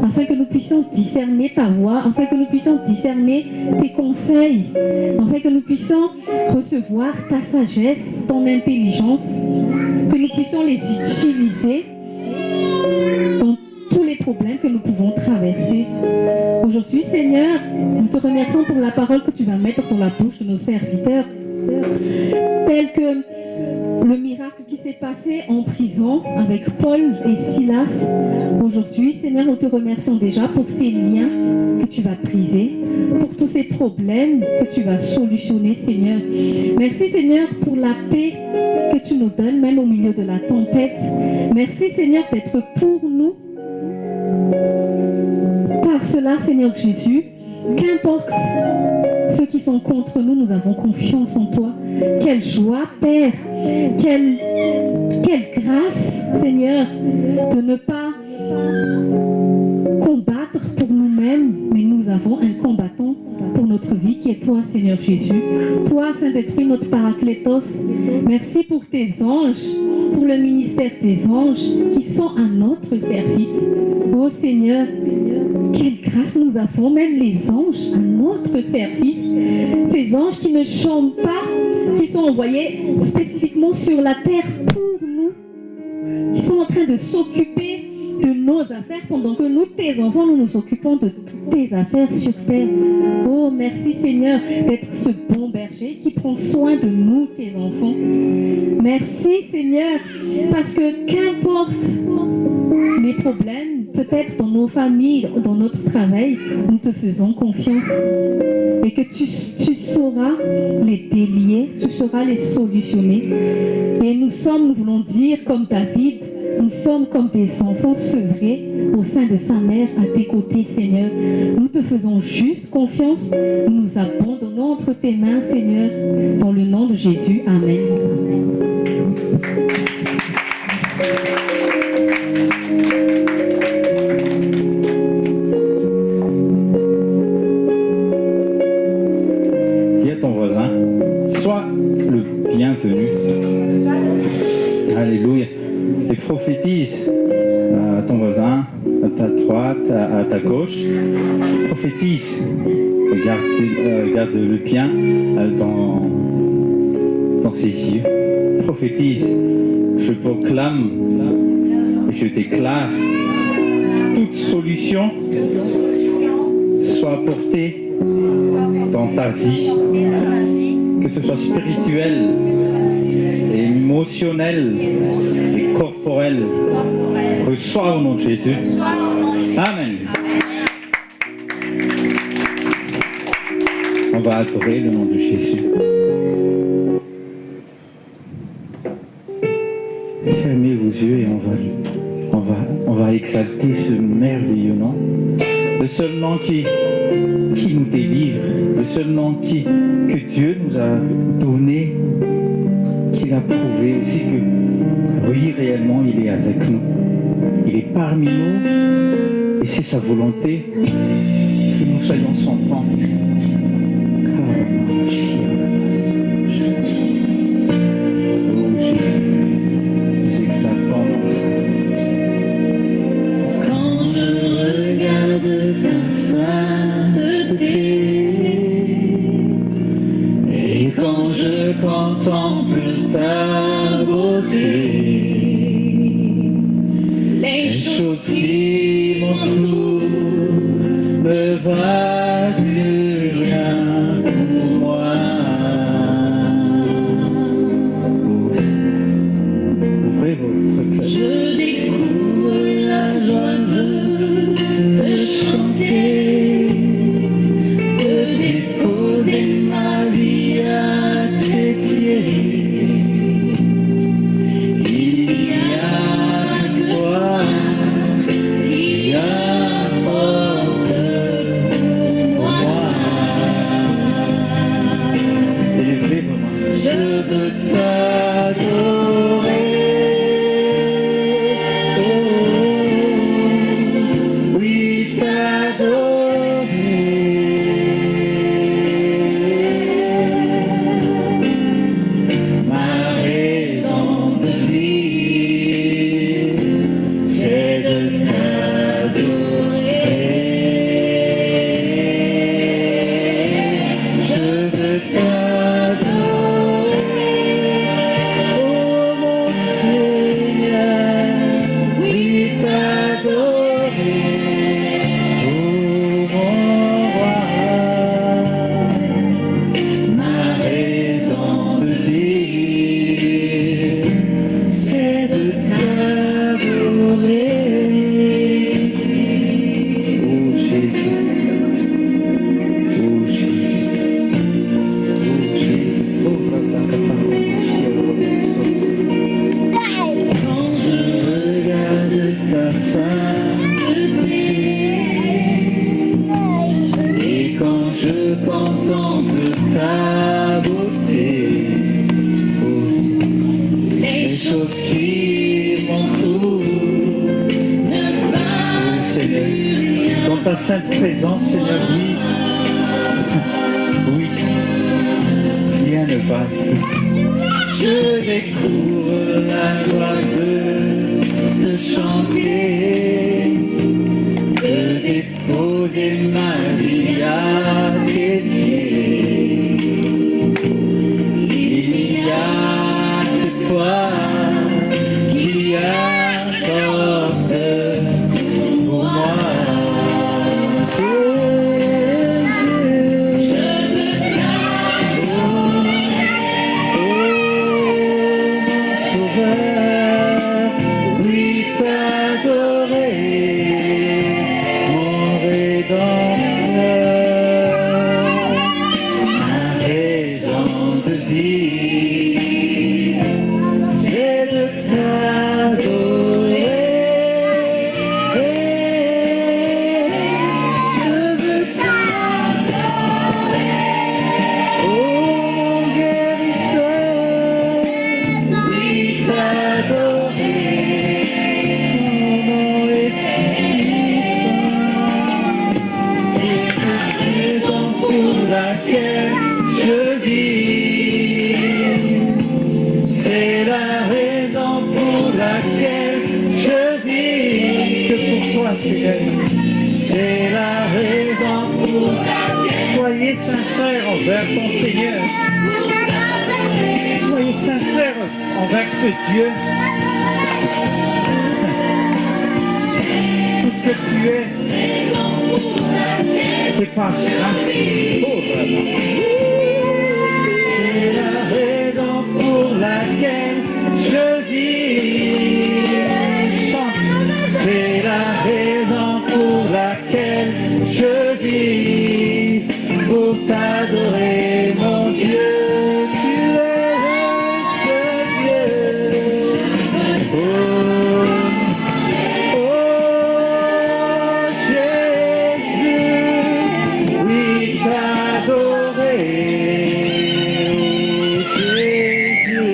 afin que nous puissions discerner ta voix, afin que nous puissions discerner tes conseils, afin que nous puissions recevoir ta sagesse, ton intelligence, que nous puissions les utiliser dans tous les problèmes que nous pouvons traverser. Aujourd'hui, Seigneur, nous te remercions pour la parole que tu vas mettre dans la bouche de nos serviteurs, tel que le miracle qui s'est passé en prison avec Paul et Silas. Aujourd'hui, Seigneur, nous te remercions déjà pour ces liens que tu vas briser, pour tous ces problèmes que tu vas solutionner, Seigneur. Merci, Seigneur, pour la paix que tu nous donnes, même au milieu de la tempête. Merci, Seigneur, d'être pour nous. Par cela, Seigneur Jésus, qu'importe ceux qui sont contre nous, nous avons confiance en toi. Quelle joie, Père, quelle grâce, Seigneur, de ne pas combattre pour nous-mêmes, mais nous avons un combattant pour notre notre vie qui est toi, Seigneur Jésus. Toi, Saint-Esprit, notre Paraclétos. Merci pour tes anges, pour le ministère des anges qui sont à notre service. Oh Seigneur, quelle grâce nous avons, même les anges à notre service. Ces anges qui ne chantent pas, qui sont envoyés spécifiquement sur la terre pour nous. Ils sont en train de s'occuper de nos affaires pendant que nous, tes enfants, nous nous occupons de toutes tes affaires sur terre. Oh, merci Seigneur d'être ce bon berger qui prend soin de nous, tes enfants. Merci Seigneur, parce que qu'importe les problèmes, peut-être dans nos familles, dans notre travail, nous te faisons confiance. Et que tu sauras les délier, tu sauras les solutionner. Et nous voulons dire comme David, nous sommes comme des enfants sevrés au sein de sa mère à tes côtés, Seigneur. Nous te faisons juste confiance. Nous nous abandonnons entre tes mains, Seigneur, dans le nom de Jésus. Amen.
Dis à ton voisin, sois le bienvenu. Alléluia. Et prophétise à ton voisin, à ta droite, à ta gauche. Prophétise. Regarde-le bien dans ses yeux. Prophétise. Je proclame et je déclare toute solution soit apportée dans ta vie, que ce soit spirituel, émotionnel et corporel. Reçois au nom de Jésus. Amen. On va adorer le nom de Jésus. Fermez vos yeux et on va exalter ce merveilleux nom. Le seul nom qui nous délivre, le seul nom que Dieu nous a donné, qu'il a prouvé aussi que oui, réellement, il est avec nous. Il est parmi nous et c'est sa volonté que nous soyons son temps.
Contemple ta beauté, les choses qui m'entourent ne valent plus rien pour moi.
Ouvrez votre cœur.
Je découvre la joie de chanter, de déposer ma vie à tes pieds. Il y a toi qui apporte moi.
Élevez vos mains.
Je veux t'adorer. Oh, oui, t'adorer. Ma raison de vivre, c'est de t'adorer. Je veux t'adorer, oh mon Seigneur, oui t'adorer, oh mon roi. Ma raison de vivre, c'est de t'adorer.
Oh Jésus. Oh Jésus. Oh Jésus. Oh
Quand je regarde ta sainteté et quand je contemple ta beauté, aussi les choses qui m'entourent ne valent
Seigneur,
plus rien.
dans ta sainte présence, Seigneur, oui, ma vie. Je découvre la joie de te chanter, de déposer ma vie à tes pieds. Il n'y a que toi qui apporte pour moi. C'est la raison pour laquelle soyez sincères envers ton Seigneur. Soyez sincères envers ce Dieu. Tout ce que tu es, c'est par grâce. C'est la raison pour laquelle je vis. C'est la raison pour laquelle je vis, pour t'adorer, mon Dieu. Tu es ce Dieu. Oh, Jésus, oui, t'adorer, Jésus,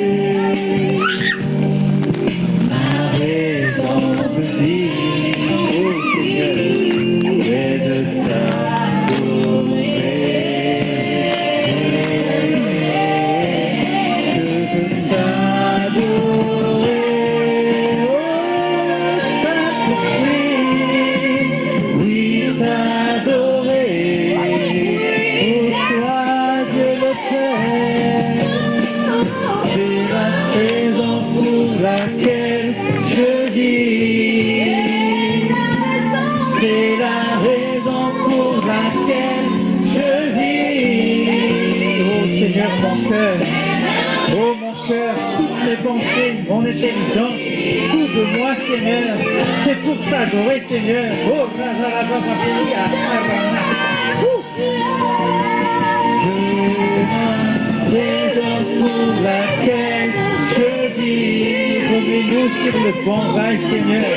ma raison de vivre. Oh mon cœur, toutes mes pensées, mon intelligence, tout de moi Seigneur, c'est pour t'adorer Seigneur. Oh c'est la raison pour laquelle je vis. Remets-nous sur le bon rail Seigneur.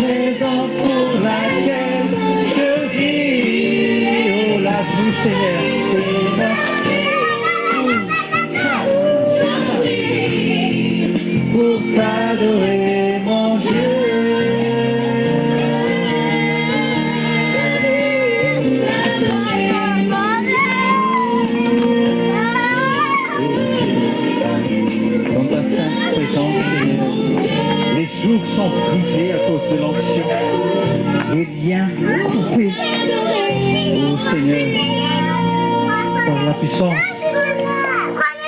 Raison pour laquelle je vis. Oh lave-nous Seigneur, Seigneur. Pour t'adorer, mon Dieu. Dans ta sainte présence, Seigneur, les jougs sont brisés à cause de l'onction, les liens coupés. Oh Seigneur, par la puissance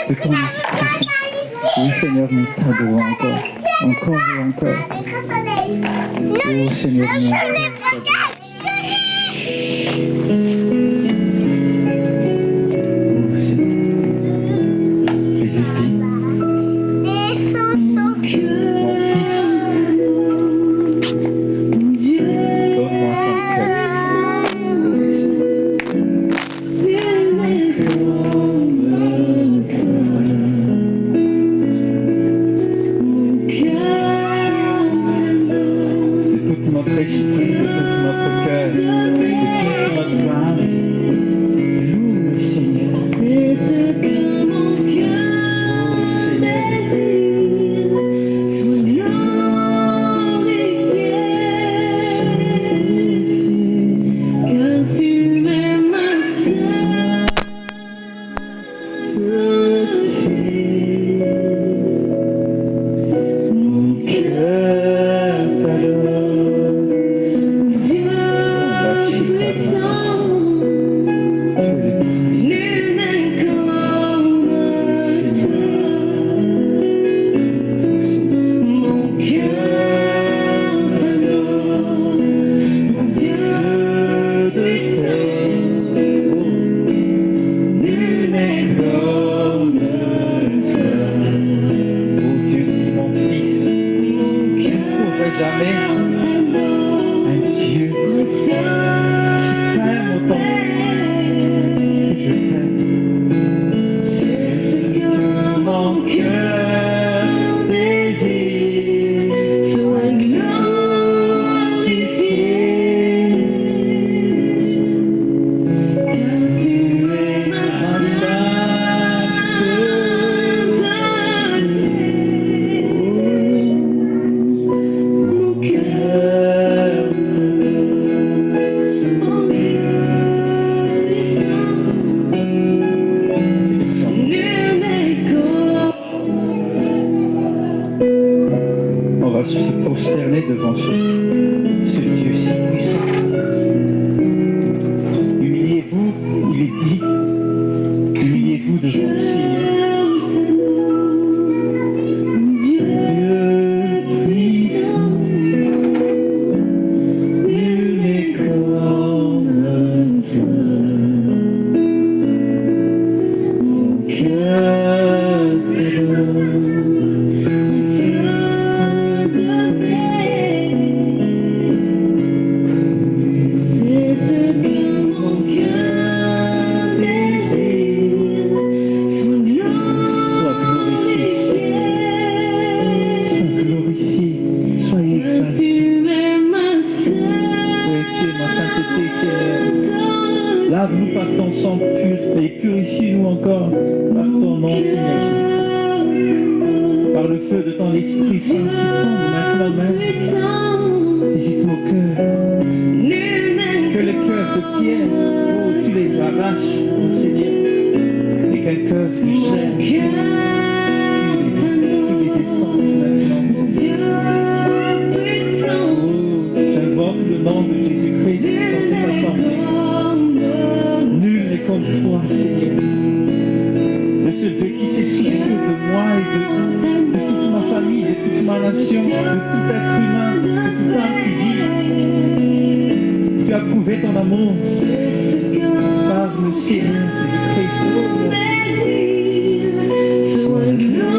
de ton Esprit. Oui Seigneur, nous t'adorons encore et encore. Oh Seigneur, nous t'adorons. Oh Seigneur, Jésus dit, mon fils, donne-moi ton cœur. Esprit, de tout notre cœur, de toute notre âme. est devant ce Dieu si puissant. Humiliez-vous, il est dit, humiliez-vous devant le Seigneur. Lave-nous par ton sang pur et purifie-nous encore par ton nom, Seigneur Jésus. Par le feu de ton Esprit Saint qui tombe maintenant même. Visite nos cœurs. Que les cœurs de pierre, oh, tu les arraches, oh Seigneur. Et qu'un cœur de chair, tu les essences maintenant. Oh, j'invoque le nom de Jésus-Christ dans cette assemblée. Nul n'est comme toi, Seigneur. De ce Dieu qui s'est soucié de moi et de toute ma famille, de toute ma nation, de tout être humain, de toute âme qui vit. Tu as prouvé ton amour par le Seigneur Jésus-Christ. Sois glorifié.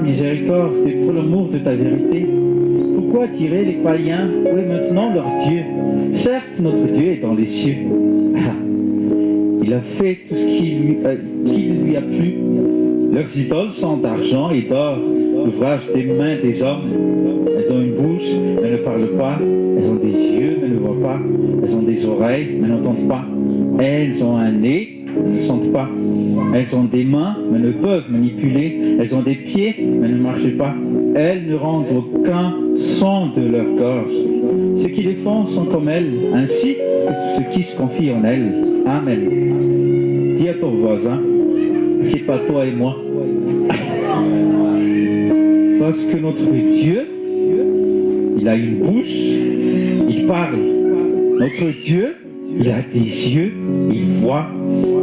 Miséricorde et pour l'amour de ta vérité. Pourquoi attirer les païens? Où est maintenant leur Dieu? Certes, notre Dieu est dans les cieux. Ah, il a fait tout ce qui lui a plu. Leurs idoles sont d'argent et d'or, l'ouvrage des mains des hommes. Elles ont une bouche, mais ne parlent pas. Elles ont des yeux, mais ne voient pas. Elles ont des oreilles, mais n'entendent pas. Elles ont un nez, mais ne sentent pas. Elles ont des mains, mais ne peuvent manipuler. Elles ont des pieds, mais ne marchent pas. Elles ne rendent aucun son de leur gorge. Ceux qui les font sont comme elles, ainsi que ceux qui se confient en elles. Amen. Dis à ton voisin, c'est pas toi et moi. Parce que notre Dieu, il a une bouche, il parle. Notre Dieu, il a des yeux, il voit.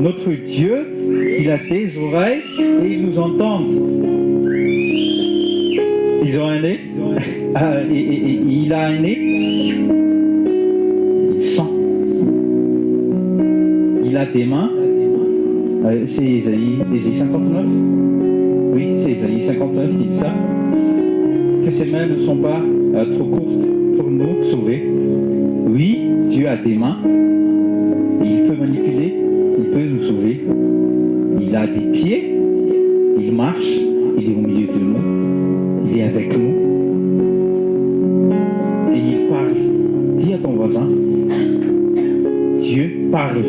Notre Dieu, il a des oreilles et il nous entend. Ils ont un nez. Et il a un nez. Il sent. Il a des mains. C'est Isaïe 59. Oui, c'est Isaïe 59 qui dit ça. Que ses mains ne sont pas trop courtes pour nous sauver. Oui, Dieu a des mains. Et il peut manipuler. Il peut nous sauver. Il a des pieds. Il marche. Il est au milieu de nous. Il est avec nous. Et il parle. Dis à ton voisin. Dieu parle.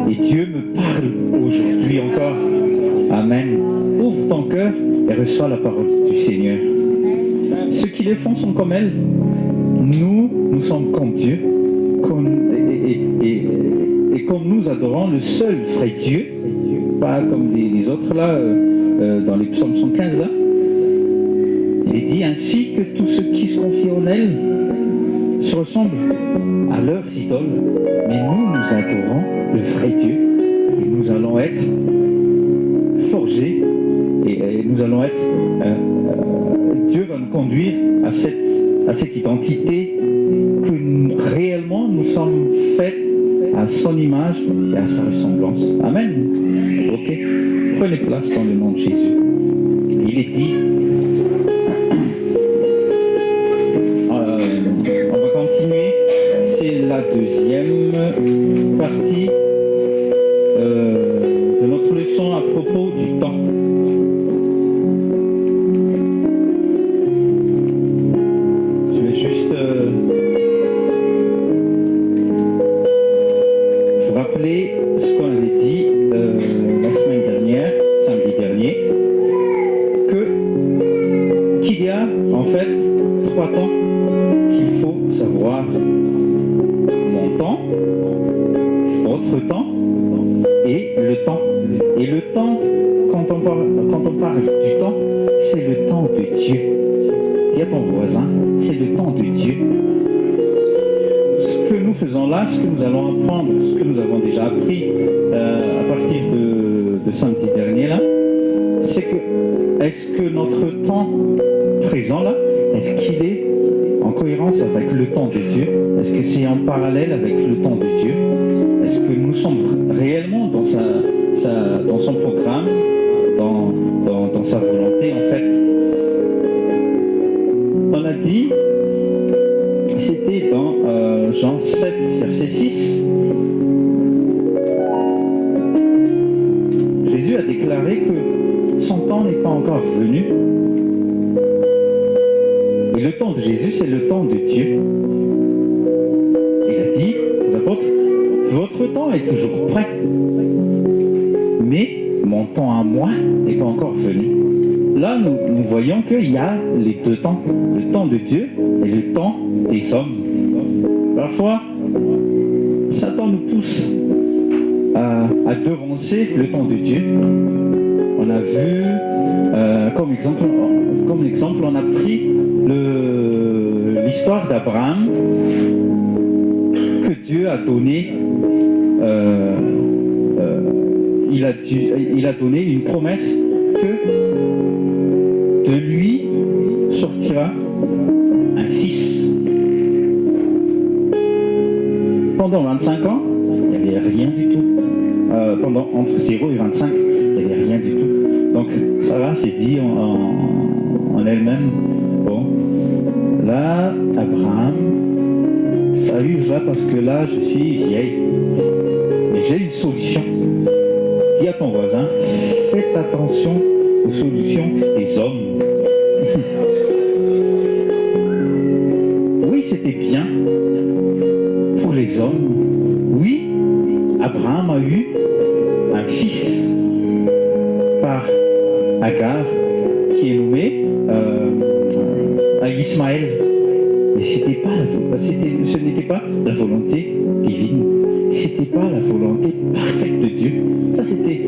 Et Dieu me parle aujourd'hui encore. Amen. Ouvre ton cœur et reçois la parole du Seigneur. Ceux qui les font sont comme elle. Nous sommes comme Dieu. Et comme nous adorons le seul vrai Dieu, pas comme les autres là, dans les psaumes 115 là, il est dit ainsi que tous ceux qui se confient en elle se ressemblent à leurs idoles, mais nous adorons le vrai Dieu, et nous allons être forgés, et nous allons être, Dieu va nous conduire à cette identité que réellement nous sommes faits à son image et à sa ressemblance. Amen. Ok. Prenez place dans le nom de Jésus. Il est dit, on va continuer, c'est la deuxième partie de notre leçon à propos du temps. Je vais juste vous rappeler ce qu'on avait dit la semaine dernière, samedi dernier, qu'il y a en fait 3 temps qu'il faut savoir. Mon temps, votre temps et le temps. Et le temps, quand on parle du temps, c'est le temps de Dieu. Dis à ton voisin, c'est le temps de Dieu. Ce que nous faisons là, ce que nous allons apprendre, ce que nous avons déjà appris à partir de samedi dernier là, c'est que est-ce que notre temps présent là, est-ce qu'il est en cohérence avec le temps de Dieu? Est-ce que c'est en parallèle avec le temps de Dieu? Est-ce que nous sommes réellement dans son programme, dans sa volonté en fait? On a dit, c'était dans Jean 7, verset 6. Jésus a déclaré que son temps n'est pas encore venu. Et le temps de Jésus, c'est le temps de Dieu. Il a dit aux apôtres, votre temps est toujours prêt. Mais mon temps à moi n'est pas encore venu. Là, nous voyons qu'il y a les 2 temps. Le temps de Dieu et le temps des hommes. Parfois, Satan nous pousse à devancer le temps de Dieu. On a vu, comme exemple, on a pris l'histoire d'Abraham que Dieu a donné. Il a donné une promesse que de lui sortira un fils. Pendant 25 ans, il n'y avait rien du tout. Entre 0 et 25, il n'y avait rien du tout. Donc Sarah s'est dit en elle-même, bon, là, Abraham, ça arrive là parce que là, je suis vieille. Mais j'ai une solution. Dis à ton voisin, faites attention aux solutions des hommes. Oui, c'était bien pour les hommes. Oui, Abraham a eu un fils par Agar, qui est nommé Ismaël. Mais ce n'était pas la volonté divine. C'était pas la volonté parfaite de Dieu. Ça, c'était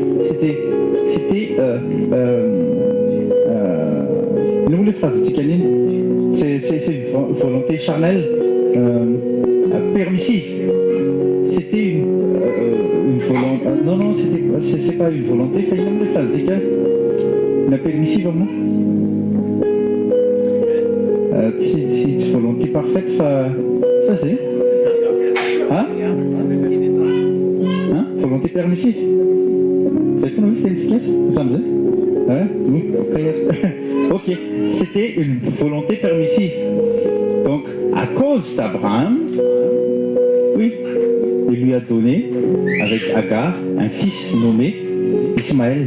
nous les phrases ticaniennes, c'est une volonté charnelle, permissive. C'était une volonté. Non, c'est pas une volonté. Fait les phrases ticaniennes, la permissive au moins. die volonté parfaite, ça c'est. Hein? Hein? Volonté permissive. Zij van u deze klas? Wat hebben ze? Hein? Oui, ok. C'était une volonté permissive. Donc, à cause d'Abraham, oui, il lui a donné, avec Agar, un fils nommé Ismaël.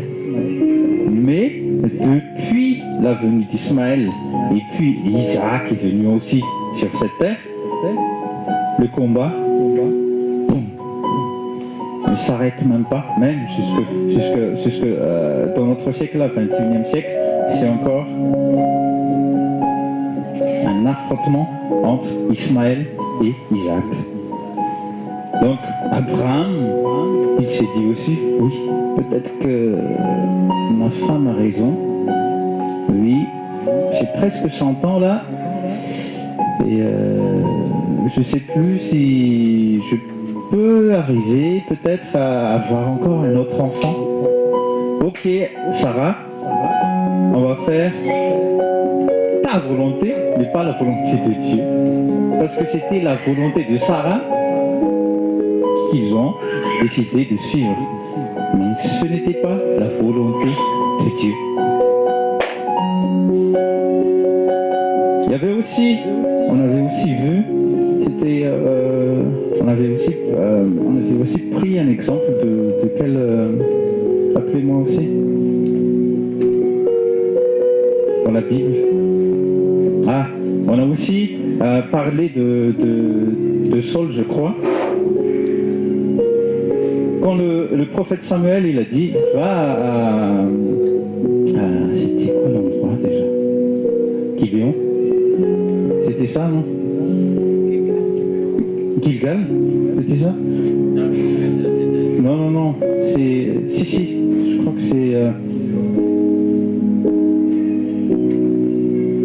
Mais depuis la venue d'Ismaël, et puis Isaac est venu aussi sur cette terre, le combat, boum, ne s'arrête même pas, même jusque dans notre siècle, le 21e siècle, c'est encore un affrontement entre Ismaël et Isaac. Donc Abraham, il s'est dit aussi, oui, peut-être que ma femme a raison, oui, j'ai presque 100 ans là, et je ne sais plus si je peux arriver peut-être à avoir encore un autre enfant. Ok, Sarah, on va faire ta volonté, mais pas la volonté de Dieu. Parce que c'était la volonté de Sarah qu'ils ont décidé de suivre. Mais ce n'était pas la volonté de Dieu. Il y avait aussi, on avait aussi vu, c'était, on avait aussi pris un exemple de quel, rappelez-moi aussi, dans la Bible. Ah, on a aussi parlé de Saul, je crois. Quand le prophète Samuel, il a dit, va à c'était quoi l'endroit déjà? Gibeon? C'était ça, non? Gilgal? C'était ça? Non, c'est... Si, je crois que c'est...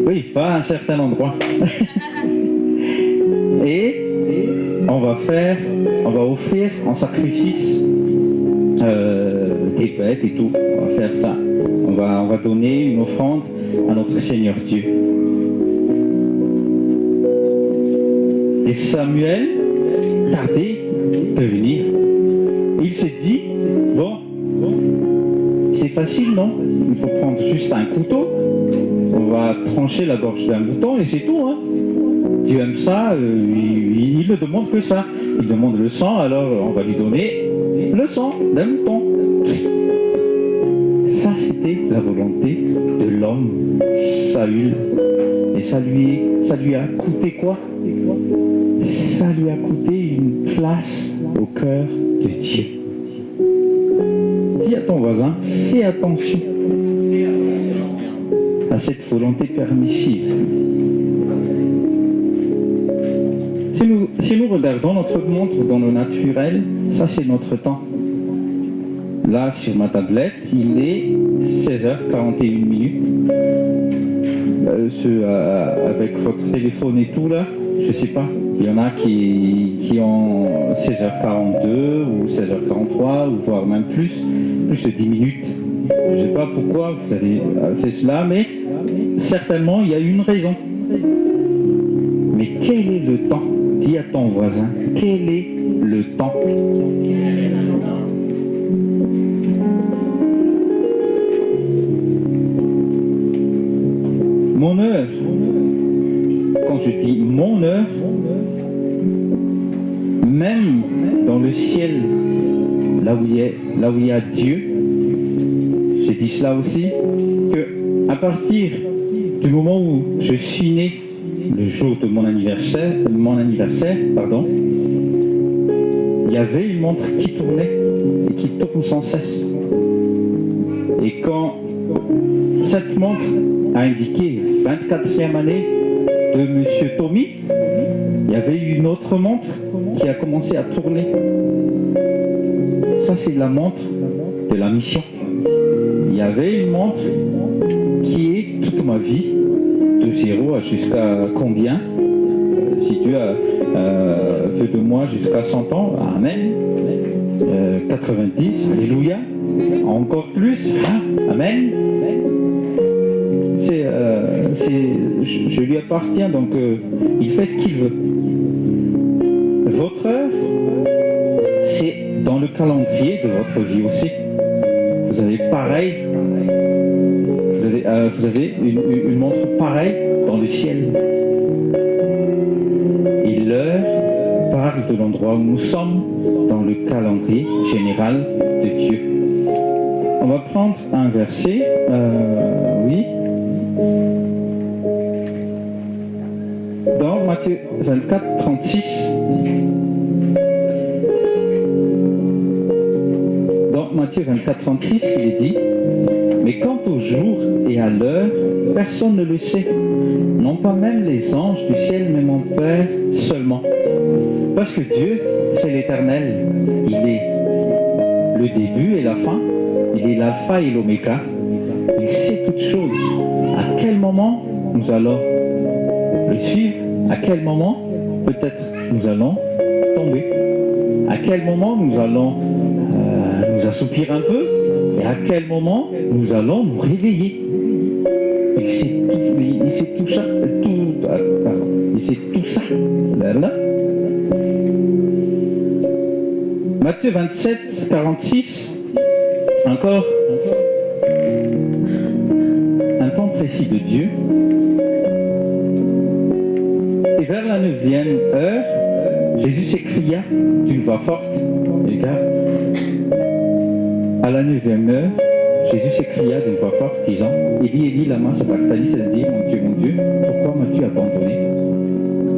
Oui, va à un certain endroit. Et on va offrir en sacrifice des bêtes et tout. On va faire ça. On va donner une offrande à notre Seigneur Dieu. Et Samuel tardait de venir. Il s'est dit, bon, c'est facile, non? Il faut prendre juste un couteau. On va trancher la gorge d'un mouton et c'est tout, hein. Dieu aime ça, il ne demande que ça. Il demande le sang, alors on va lui donner le sang d'un mouton. Ça, c'était la volonté de l'homme, Saül. Et ça lui a coûté quoi? Ça lui a coûté une place au cœur de Dieu. Dis à ton voisin, fais attention à cette volonté permissive. Si nous regardons notre montre dans le naturel, ça c'est notre temps. Là sur ma tablette, il est 16h41 minutes. Avec votre téléphone et tout là, je sais pas. Il y en a qui ont 16h42 ou 16h43 ou voire même plus de 10 minutes. Je ne sais pas pourquoi vous avez fait cela, mais certainement il y a une raison. Mais quel est le temps? Dis à ton voisin, quel est le temps? Mon heure, quand je dis mon heure, même dans le ciel, là où il y a Dieu, j'ai dit cela aussi, que à partir du moment où je suis né, le jour de mon anniversaire, il y avait une montre qui tournait et qui tourne sans cesse. Et quand cette montre a indiqué 24e année de Monsieur Tommy, il y avait une autre montre qui a commencé à tourner. Ça, c'est la montre de la mission. Il y avait une montre qui est toute ma vie, de 0 à jusqu'à combien, si Dieu a fait de moi jusqu'à 100 ans, amen, 90, alléluia, encore plus, amen. je lui appartiens, donc il fait ce qu'il veut. Votre heure, c'est dans le calendrier de votre vie aussi. Vous avez pareil, vous avez une montre pareille dans le ciel. Et l'heure parle de l'endroit où nous sommes dans le calendrier général de Dieu. On va prendre un verset, oui, dans Matthieu 24, 36. Dans Matthieu 24, 36, il est dit: mais quant au jour et à l'heure, personne ne le sait, non pas même les anges du ciel, mais mon Père seulement. Parce que Dieu, c'est l'Éternel. Il est le début et la fin. Il est l'alpha et l'oméga. Il sait toutes choses. À quel moment nous allons le suivre? À quel moment peut-être nous allons tomber? À quel moment nous allons nous assoupir un peu? Et à quel moment nous allons nous réveiller? Il sait tout ça. Il sait tout ça. Là. Matthieu 27, 46. Encore un temps précis de Dieu. Et vers la 9e heure, Jésus s'écria d'une voix forte. Regarde. À la 9e heure, Jésus s'écria d'une voix forte, disant: Élie, Élie, lama sabachthani, c'est-à-dire, mon Dieu, pourquoi m'as-tu abandonné?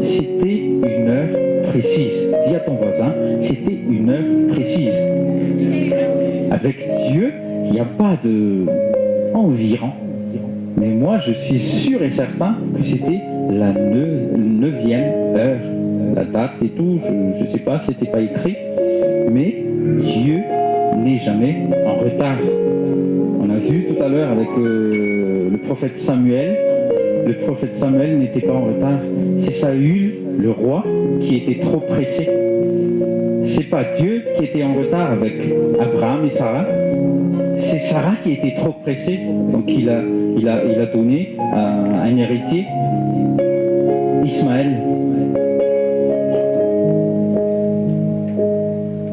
C'était une heure précise. Dis à ton voisin, c'était une heure précise. Avec Dieu, il n'y a pas de environ. Mais moi, je suis sûr et certain que c'était la 9e heure. La date et tout, je ne sais pas, c'était pas écrit. Mais Dieu n'est jamais en retard. On a vu tout à l'heure avec le prophète Samuel. Le prophète Samuel n'était pas en retard. C'est Saül, le roi, qui était trop pressé. C'est pas Dieu qui était en retard avec Abraham et Sarah. C'est Sarah qui était trop pressée. Donc il a donné un héritier, Ismaël.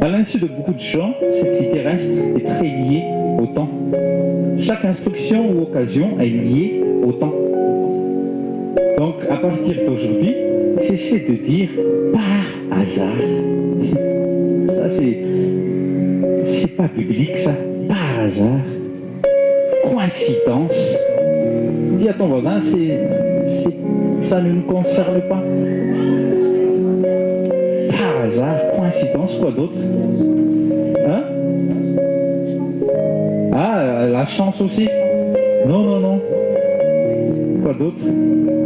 À l'insu de beaucoup de gens, cette vie terrestre est très liée au temps. Chaque instruction ou occasion est liée au temps. Donc, à partir d'aujourd'hui, cessez de dire par hasard. Ça, c'est pas biblique, ça. Par hasard. Coïncidence. Dis à ton voisin, ça ne nous concerne pas. Par hasard, coïncidence, quoi d'autre? Hein? Ah, la chance aussi? Non. Quoi d'autre?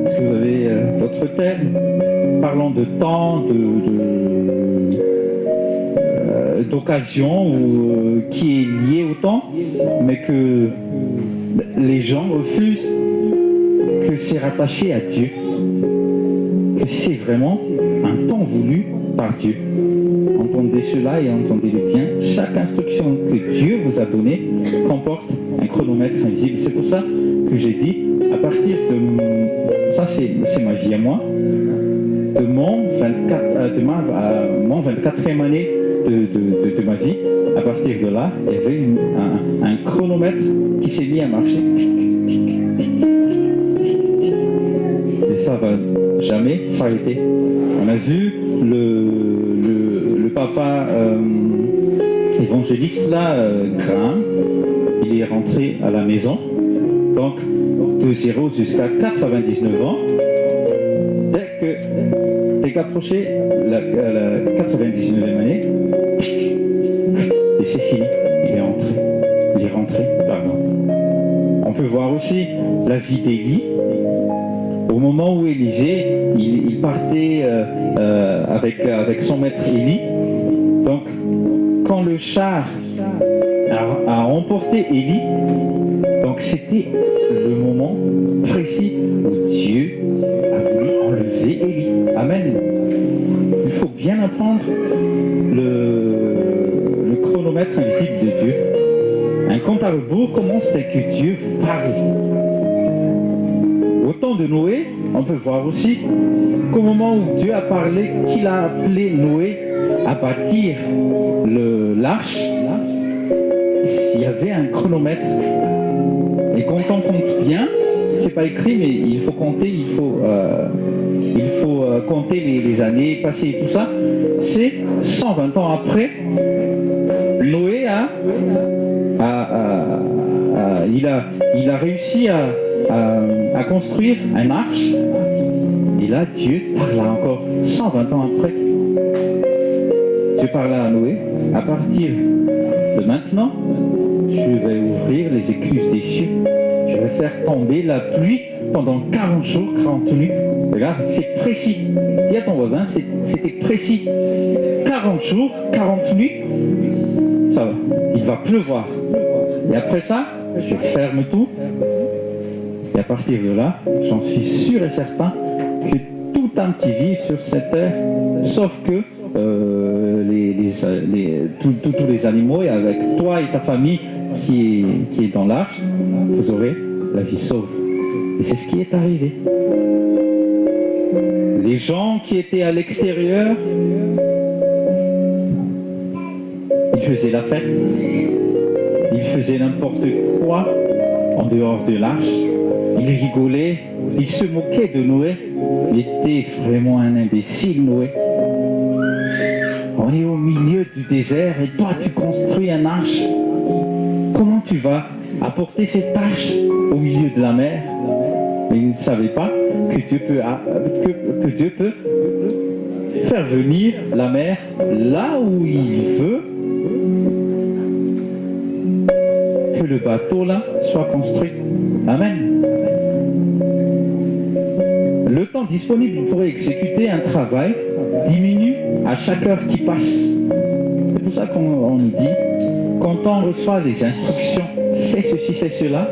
Est-ce que vous avez d'autres termes? Parlons de temps, d'occasion qui est lié au temps, mais que les gens refusent que c'est rattaché à Dieu, que c'est vraiment un temps voulu par Dieu. Entendez cela et entendez-le bien. Chaque instruction que Dieu vous a donnée comporte un chronomètre invisible. C'est pour ça que j'ai dit, à partir de... Ça, c'est ma vie à moi. De mon 24e année de ma vie, à partir de là, il y avait un chronomètre qui s'est mis à marcher. Et ça va jamais s'arrêter. On a vu le papa évangéliste là, Graham, il est rentré à la maison, donc de 0 jusqu'à 99 ans. Dès qu'approchait la 99e année, et c'est fini, il est rentré, pardon. On peut voir aussi la vie d'Élie. Au moment où Élisée, il partait avec son maître Élie, donc quand le char a emporté Élie, donc c'était le moment précis où Dieu a voulu enlever Élie. Amen. Il faut bien apprendre le chronomètre invisible de Dieu. Un compte à rebours commence dès que Dieu vous parle. temps de Noé, on peut voir aussi qu'au moment où Dieu a parlé, qu'il a appelé Noé à bâtir l'arche, il y avait un chronomètre. Et quand on compte bien, c'est pas écrit, mais il faut compter, il faut compter les années passées et tout ça. C'est 120 ans après, Noé il a réussi à construire un arche. Et là, Dieu parla encore 120 ans après. Dieu parla à Noé, à partir de maintenant, je vais ouvrir les écluses des cieux. Je vais faire tomber la pluie pendant 40 jours, 40 nuits. Regarde, c'est précis. Dis à ton voisin, c'était précis. 40 jours, 40 nuits, ça va. Il va pleuvoir. Et après ça, je ferme tout. Et à partir de là, j'en suis sûr et certain que tout âme qui vit sur cette terre, sauf que tous les animaux, et avec toi et ta famille qui est dans l'arche, vous aurez la vie sauve. Et c'est ce qui est arrivé. Les gens qui étaient à l'extérieur, ils faisaient la fête, ils faisaient n'importe quoi en dehors de l'arche, ils rigolaient, ils se moquaient de Noé. Il était vraiment un imbécile, Noé. On est au milieu du désert et toi tu construis un arche. Comment tu vas apporter cette arche au milieu de la mer? Mais ils ne savaient pas que Dieu peut faire venir la mer là où il veut, que le bateau là soit construit. Amen. Le temps disponible pour exécuter un travail diminue à chaque heure qui passe. C'est pour ça qu'on nous dit, quand on reçoit les instructions, fais ceci, fais cela,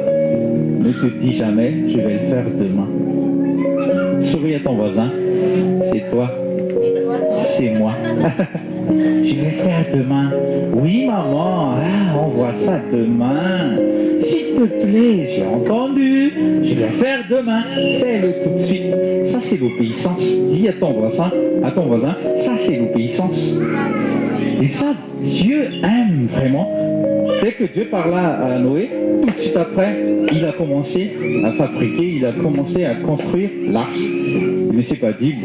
ne te dis jamais, je vais le faire demain. Souris à ton voisin, c'est toi, c'est moi. Je vais faire demain. Oui maman, on voit ça demain. S'il te plaît, j'ai entendu, je vais faire demain. Fais-le tout de suite. Ça c'est l'obéissance. Dis à ton voisin, ça c'est l'obéissance. Et ça, Dieu aime vraiment. Dès que Dieu parla à Noé, tout de suite après, il a commencé à fabriquer, il a commencé à construire l'arche. Il ne s'est pas dit,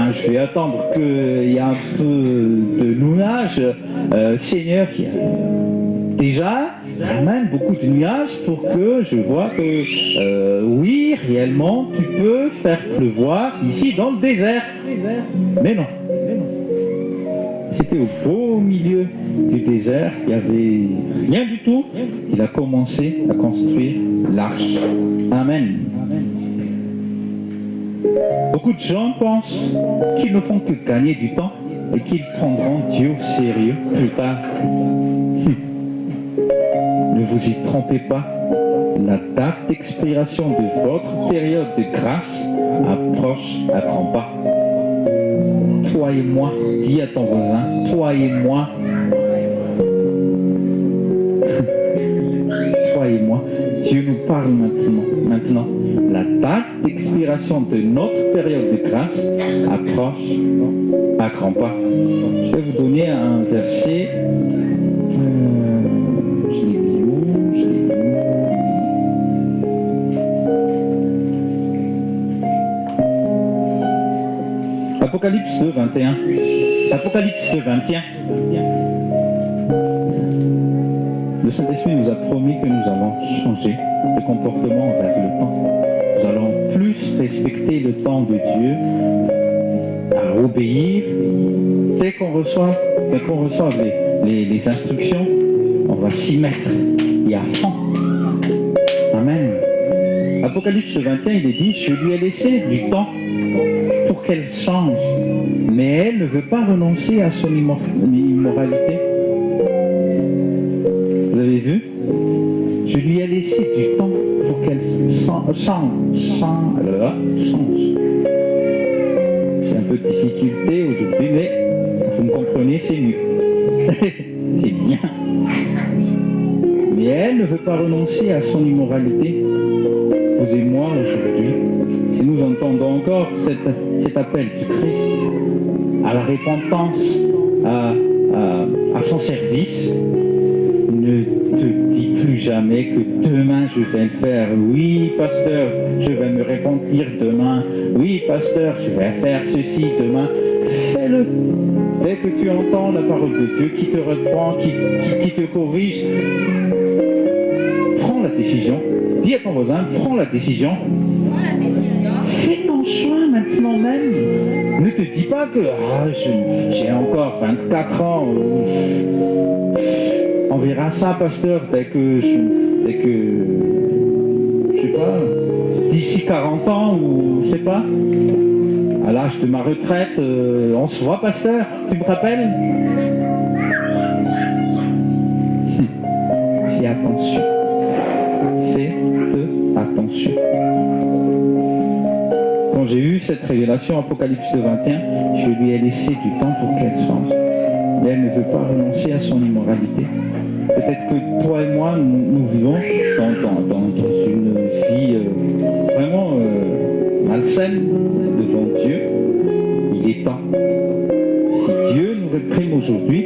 je vais attendre qu'il y ait un peu de nuages. Seigneur, déjà, j'amène beaucoup de nuages pour que je vois que, oui, réellement, tu peux faire pleuvoir ici dans le désert. Mais non. C'était au beau milieu du désert, il n'y avait rien du tout. Il a commencé à construire l'arche. Amen. Beaucoup de gens pensent qu'ils ne font que gagner du temps et qu'ils prendront Dieu au sérieux plus tard. Ne vous y trompez pas. La date d'expiration de votre période de grâce approche à grands pas. Toi et moi, dis à ton voisin, toi et moi, toi et moi, Dieu nous parle maintenant. La date d'expiration de notre période de grâce approche à grands pas. Je vais vous donner un verset. Je l'ai mis où? Apocalypse 2, 21. Apocalypse 2, 21. Le Saint-Esprit nous a promis que nous allons changer de comportement envers le temps. Nous allons plus respecter le temps de Dieu, à obéir. Dès qu'on reçoit les instructions, on va s'y mettre et à fond. Amen. Apocalypse 21, il est dit, je lui ai laissé du temps pour qu'elle change, mais elle ne veut pas renoncer à son immoralité. Vous avez vu? Je lui ai laissé du temps pour qu'elle change. J'ai un peu de difficulté aujourd'hui, mais vous me comprenez, c'est mieux. C'est bien. Mais elle ne veut pas renoncer à son immoralité. vous et moi aujourd'hui, si nous entendons encore cet appel du Christ à la repentance, à son service, ne te dis plus jamais que demain je vais le faire. Oui, pasteur, je vais me repentir demain. Oui, pasteur, je vais faire ceci demain. Fais-le. Dès que tu entends la parole de Dieu qui te reprend, qui te corrige, prends la décision. Dis à ton voisin, prends la décision. Fais ton choix maintenant même. Ne te dis pas que j'ai encore 24 ans. On verra ça, pasteur, dès que je sais pas, d'ici 40 ans ou je sais pas, à l'âge de ma retraite, on se voit, pasteur, tu me rappelles? Fais attention. Fais attention. Quand j'ai eu cette révélation Apocalypse 21, je lui ai laissé du temps pour qu'elle change. Mais elle ne veut pas renoncer à son immoralité. Peut-être que toi et moi, nous vivons dans une vie vraiment malsaine devant Dieu. Il est temps. Si Dieu nous réprime aujourd'hui,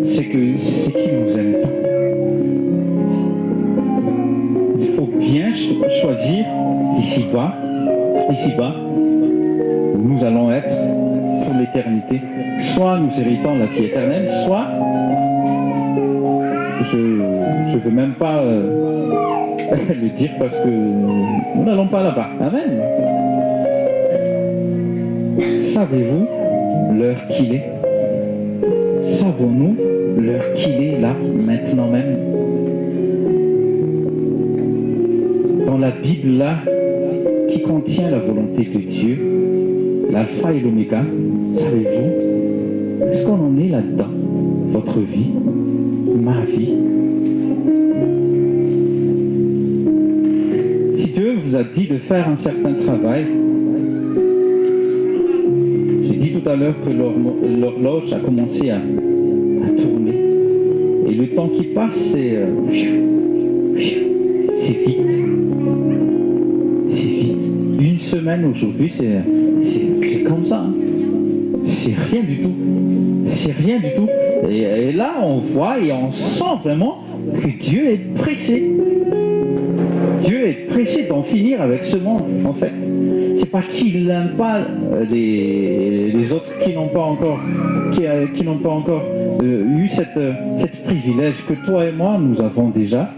c'est qu'il nous aime tant. Il faut bien choisir d'ici-bas, où nous allons être pour l'éternité. Soit nous héritons la vie éternelle, soit je ne veux même pas le dire parce que nous n'allons pas là-bas. Amen. Savez-vous l'heure qu'il est? Savons-nous l'heure qu'il est là, maintenant même? Dans la Bible là, qui contient la volonté de Dieu, l'alpha et l'oméga, savez-vous, est-ce qu'on en est là-dedans? Votre vie, ma vie. Si Dieu vous a dit de faire un certain travail, j'ai dit tout à l'heure que l'horloge a commencé à tourner. Et le temps qui passe, c'est vite. C'est vite. Une semaine aujourd'hui, c'est comme ça. Hein. C'est rien du tout. C'est rien du tout. Et là, on voit et on sent vraiment que Dieu est pressé. Dieu est pressé d'en finir avec ce monde, en fait. C'est pas qu'il n'aime pas les autres qui n'ont pas encore, qui n'ont pas encore eu cette privilège que toi et moi, nous avons déjà,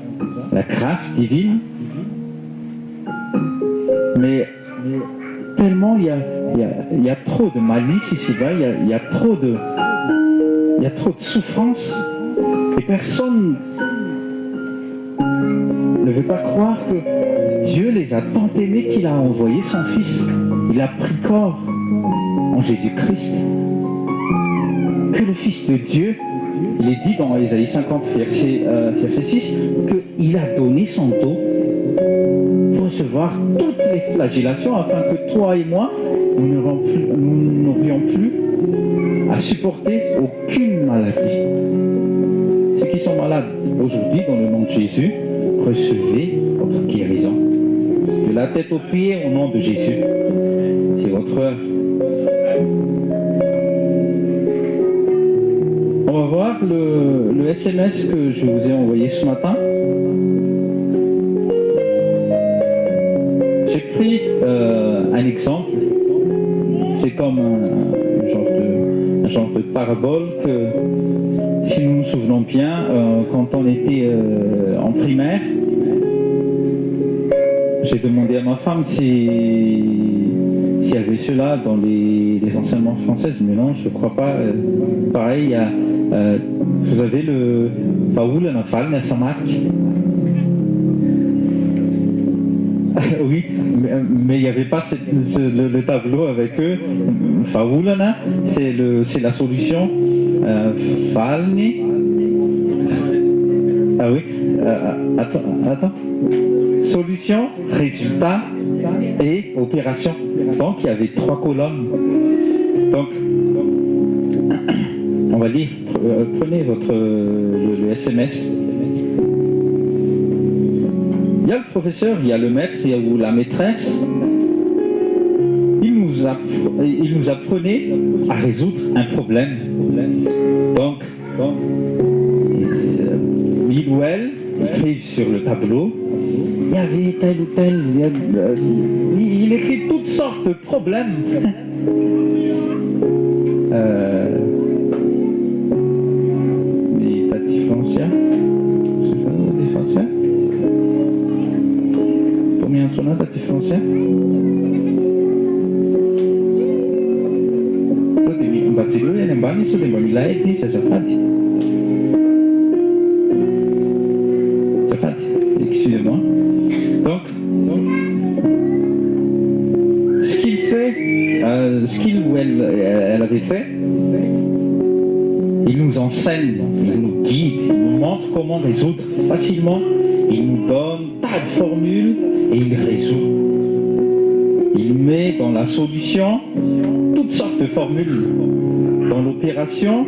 la grâce divine. Mais tellement il y a trop de malice ici-bas, il y a trop de souffrance, et personne ne veut pas croire que Dieu les a tant aimés qu'il a envoyé son Fils. Il a pris corps en Jésus-Christ. Que le Fils de Dieu, il est dit dans Ésaïe 50, verset 6, qu'il a donné son dos pour recevoir toutes les flagellations afin que toi et moi, nous n'aurions plus à supporter aucune maladie. Ceux qui sont malades aujourd'hui, dans le nom de Jésus, recevez votre guérison. De la tête aux pieds, au nom de Jésus. C'est votre heure. On va voir le SMS que je vous ai envoyé ce matin. J'ai pris un exemple. C'est comme un genre de parabole que, si nous nous souvenons bien, quand on était en primaire, j'ai demandé à ma femme s'il y avait cela dans les enseignements françaises, mais non, je ne crois pas. Pareil, il y a, vous avez le Faoul en Fall, ça marque. Oui, mais il n'y avait pas le tableau avec eux. Faoulana, c'est la solution. Falni. Ah oui. Attends. Solution, résultat et opération. Donc il y avait 3 colonnes. Donc on va lire. Prenez le SMS. Il y a le professeur, il y a le maître, il y a ou la maîtresse. Il nous apprenait à résoudre un problème. Donc, il ou elle écrit sur le tableau, il y avait tel ou tel, il écrit toutes sortes de problèmes. Differential. Combien sono ta differential? Un bazzicolo viene in bagno su dei bambiletti, se sono fatti. C'est fatti, excusez-moi. Donc, ce qu'il fait, ce qu'il ou elle avait fait, il nous enseigne, il nous guide, il nous montre comment résoudre facilement. Il nous donne tas de formules et il résout. Il met dans la solution toutes sortes de formules. Dans l'opération,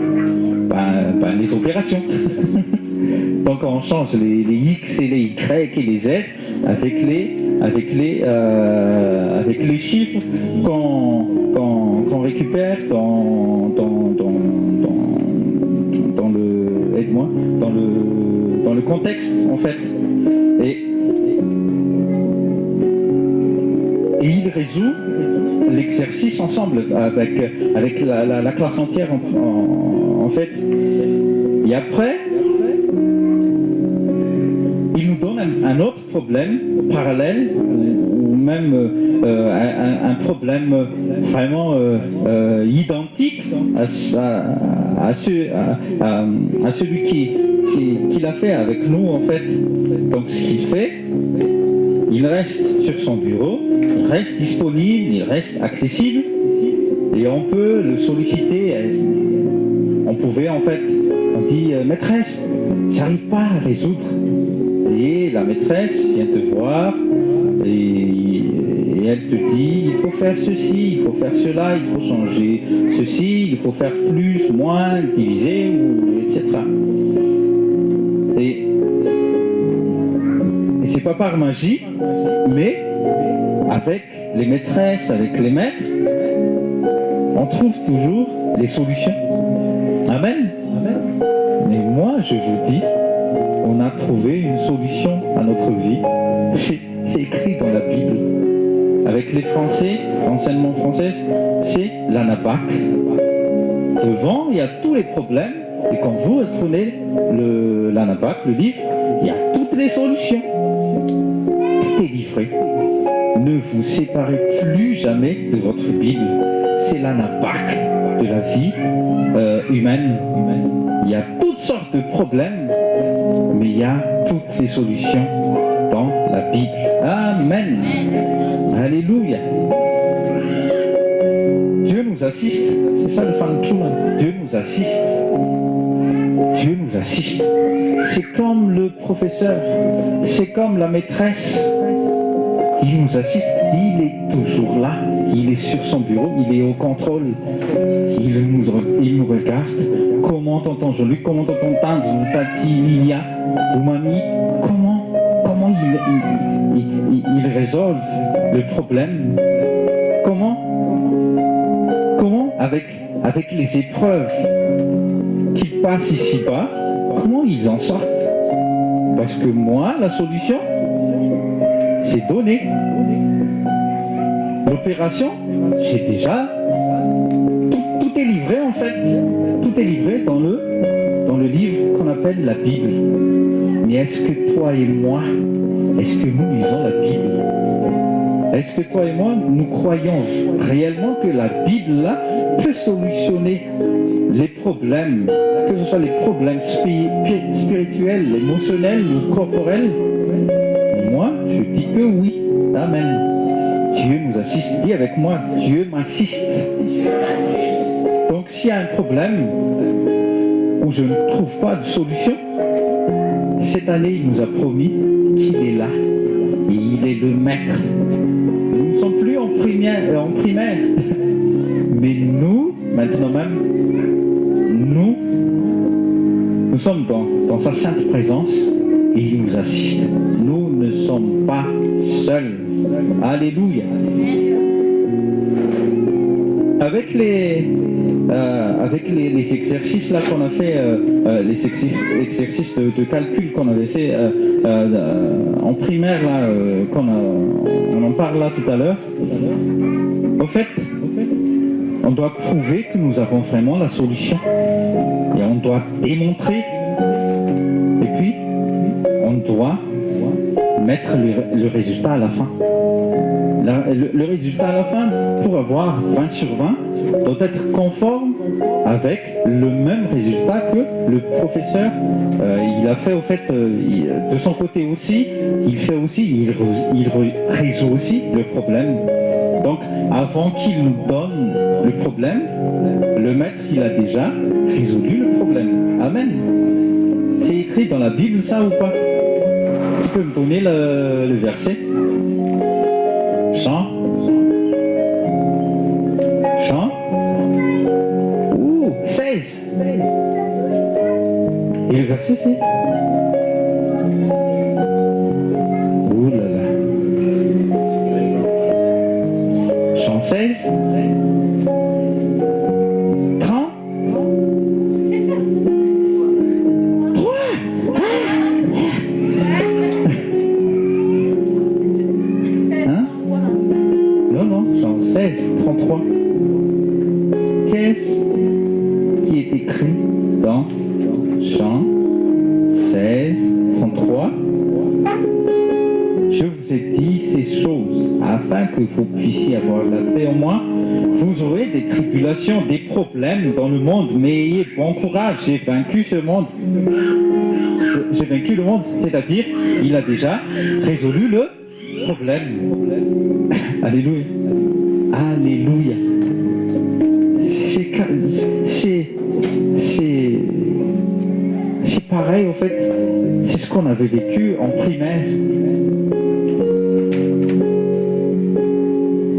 les opérations. Donc on change les X et les Y et les Z avec les chiffres qu'on récupère dans le contexte en fait. Et il résout l'exercice ensemble avec la classe entière en fait. Et après, il nous donne un autre problème parallèle ou même un problème vraiment identique à celui qu'il a fait avec nous en fait. Donc ce qu'il fait, il reste sur son bureau, il reste disponible, il reste accessible et on peut le solliciter. On pouvait en fait, on dit maîtresse, j'arrive pas à résoudre. Et la maîtresse vient te voir et elle te dit il faut faire ceci, il faut faire cela, il faut changer ceci, il faut faire plus, moins, diviser, etc. Et c'est pas par magie, mais avec les maîtresses, avec les maîtres, on trouve toujours les solutions. Amen. Mais moi, je vous dis, on a trouvé une solution à notre vie. C'est écrit dans la Bible. Avec les Français, l'enseignement français, c'est l'Anabac. Devant, il y a tous les problèmes. Et quand vous reprenez l'Anabac, le livre, il y a toutes les solutions. Tout est livré. Ne vous séparez plus jamais de votre Bible. C'est l'Anabac de la vie humaine. Il y a toutes sortes de problèmes, mais il y a toutes les solutions dans la Bible. Amen. Alléluia. Dieu nous assiste. C'est ça le Fanchuma. Dieu nous assiste. Dieu nous assiste. C'est comme le professeur. C'est comme la maîtresse. Il nous assiste. Il est toujours là. Il est sur son bureau. Il est au contrôle. Il nous regarde. Comment t'entends Jean-Luc? Comment t'entends Tanz ou Tati, Lilia ou Mamie? Comment il résolve le problème? Comment avec les épreuves qu'ils passent ici-bas, comment ils en sortent? Parce que moi, la solution, c'est donné. L'opération, j'ai déjà... Tout est livré en fait. Tout est livré dans le livre qu'on appelle la Bible. Mais est-ce que toi et moi, est-ce que nous lisons la Bible? Est-ce que toi et moi, nous croyons réellement que la Bible là peut solutionner les problèmes, que ce soit les problèmes spirituels, émotionnels ou corporels? Moi, je dis que oui. Amen. Dieu nous assiste. Dis avec moi, Dieu m'assiste. Donc s'il y a un problème où je ne trouve pas de solution, cette année, il nous a promis qu'il est là. Et il est le maître. Nous ne sommes plus en primaire. Mais nous, maintenant même, nous sommes dans sa sainte présence et il nous assiste. Nous ne ne sommes pas seuls. Alléluia. Avec les exercices là qu'on a fait, les exercices de calcul qu'on avait fait en primaire là, on en parle là tout à l'heure. Au fait, on doit prouver que nous avons vraiment la solution et on doit démontrer. Et puis, on doit mettre le résultat à la fin. Le résultat à la fin, pour avoir 20 sur 20, doit être conforme avec le même résultat que le professeur. Il a fait au fait, de son côté aussi, il résout aussi le problème. Donc, avant qu'il nous donne le problème, le maître, il a déjà résolu le problème. Amen. C'est écrit dans la Bible, ça ou pas? Tu peux me donner le verset? Chant. Ouh, 16. Et le verset, c'est? Ouh là là. Chant 16. 30. 3. Hein? Non, chant 16, 33. Qu'est-ce qui est écrit dans chant 16, 33? Je vous ai dit ces choses afin que vous puissiez avoir la paix en moi. Vous aurez des tribulations, des problèmes dans le monde, mais ayez bon courage, j'ai vaincu ce monde. J'ai vaincu le monde, c'est-à-dire, il a déjà résolu le problème. Alléluia. Alléluia. C'est pareil, en fait. C'est ce qu'on avait vécu en primaire.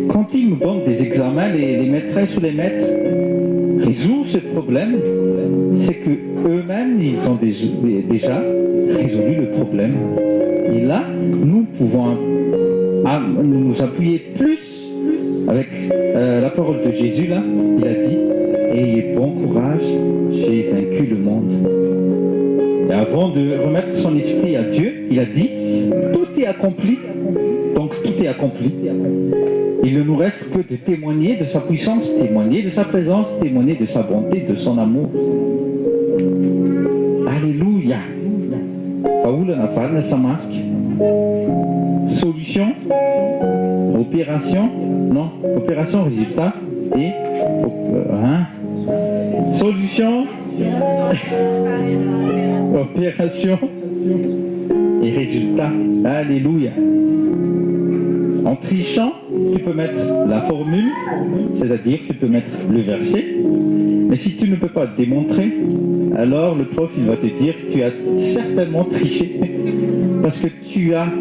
Quand ils nous donnent des examens, les maîtresses ou les maîtres résolvent ce problème, c'est que eux-mêmes, ils ont déjà résolu le problème. Et là, nous pouvons nous appuyer plus avec la parole de Jésus. Là, il a dit: ayez bon courage, j'ai vaincu le monde. Et avant de remettre son esprit à Dieu, il a dit: tout est accompli. Donc tout est accompli. Il ne nous reste que de témoigner de sa puissance, témoigner de sa présence, témoigner de sa bonté, de son amour. Alléluia. Faoula na farna sa masque. Solution, opération, non, opération, résultat et solution, opération et résultat. Alléluia. En trichant, tu peux mettre la formule, c'est-à-dire tu peux mettre le verset, mais si tu ne peux pas démontrer, alors le prof il va te dire: tu as certainement triché parce que tu as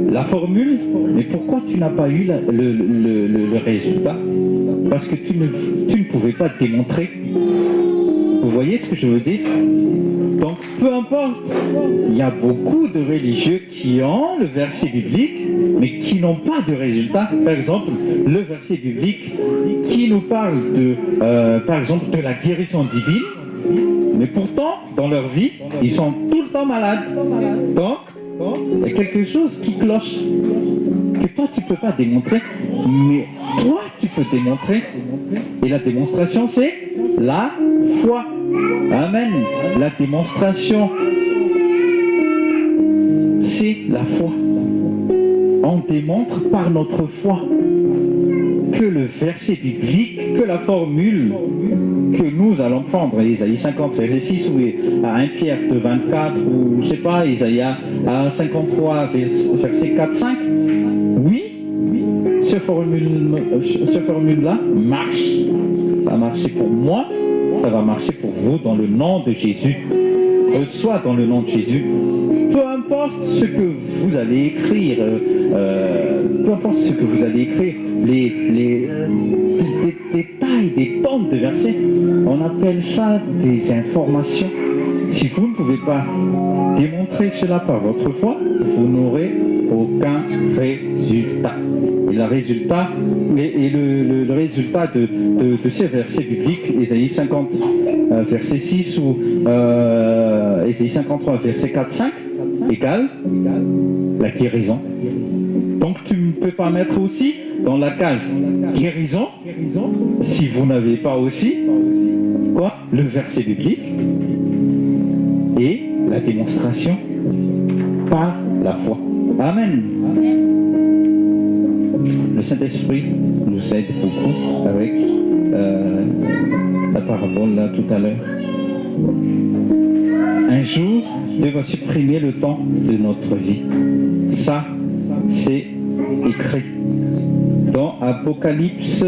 la formule, mais pourquoi tu n'as pas eu le résultat? Parce que tu ne pouvais pas démontrer. Vous voyez ce que je veux dire? Donc peu importe, il y a beaucoup de religieux qui ont le verset biblique, mais qui n'ont pas de résultat. Par exemple, le verset biblique qui nous parle par exemple, de la guérison divine, mais pourtant, dans leur vie, ils sont tout le temps malades. Donc, il y a quelque chose qui cloche, que toi tu ne peux pas démontrer, mais toi tu peux démontrer. Et la démonstration, c'est la foi. Amen. La démonstration, c'est la foi. On démontre par notre foi que le verset biblique, que la formule que nous allons prendre, Isaïe 50, verset 6, ou à 1 Pierre 2, 24, ou je sais pas, Isaïe 53, verset 4, 5, oui, ce formule-là marche. Ça a marché pour moi, ça va marcher pour vous dans le nom de Jésus. Reçois dans le nom de Jésus. Peu importe ce que vous allez écrire, les détails, des tonnes de versets, on appelle ça des informations. Si vous ne pouvez pas démontrer cela par votre foi, vous n'aurez aucun résultat. Et le résultat de ces versets bibliques, Ésaïe 50, verset 6 ou Ésaïe 53, verset 4-5, égale la guérison. Donc tu ne peux pas mettre aussi dans la case guérison si vous n'avez pas aussi quoi, le verset biblique et la démonstration par la foi. Amen. Le Saint-Esprit nous aide beaucoup avec la parabole là tout à l'heure. Un jour, Dieu va supprimer le temps de notre vie. Ça, c'est écrit dans Apocalypse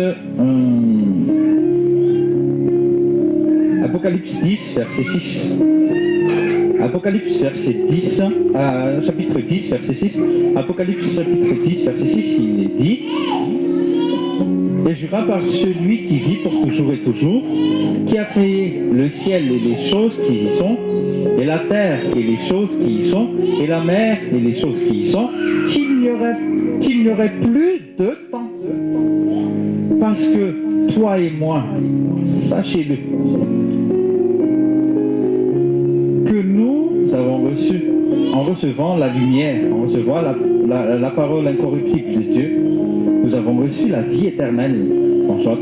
10, verset 6. Apocalypse chapitre 10, verset 6. Apocalypse chapitre 10, verset 6, il est dit: et jura par celui qui vit pour toujours et toujours, qui a créé le ciel et les choses qui y sont, et la terre et les choses qui y sont, et la mer et les choses qui y sont, qu'il n'y aurait plus de temps. Parce que toi et moi, sachez-le, que nous avons reçu, en recevant la lumière, en recevant la parole incorruptible de Dieu, nous avons reçu la vie éternelle. Dans Jean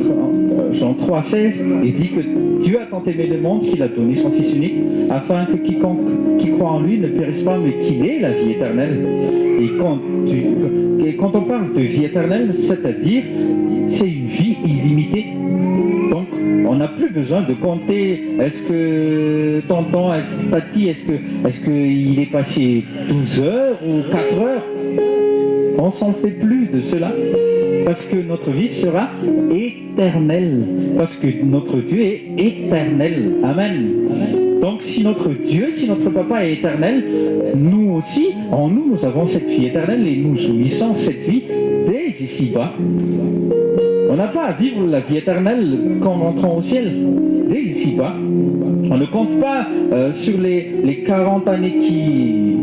3,16, il dit que Dieu a tant aimé le monde qu'il a donné son Fils unique, afin que quiconque qui croit en lui ne périsse pas, mais qu'il ait la vie éternelle. Et quand on parle de vie éternelle, c'est-à-dire, c'est une vie illimitée. Donc, on n'a plus besoin de compter, est-ce que tonton, tati, est-ce qu'il est passé 12 heures ou 4 heures? On s'en fait plus de cela. Parce que notre vie sera éternelle. Parce que notre Dieu est éternel. Amen. Donc si notre Dieu, si notre Papa est éternel, nous aussi, en nous, nous avons cette vie éternelle et nous jouissons cette vie dès ici-bas. On n'a pas à vivre la vie éternelle quand on rentre au ciel, dès ici-bas. On ne compte pas sur les 40 années qui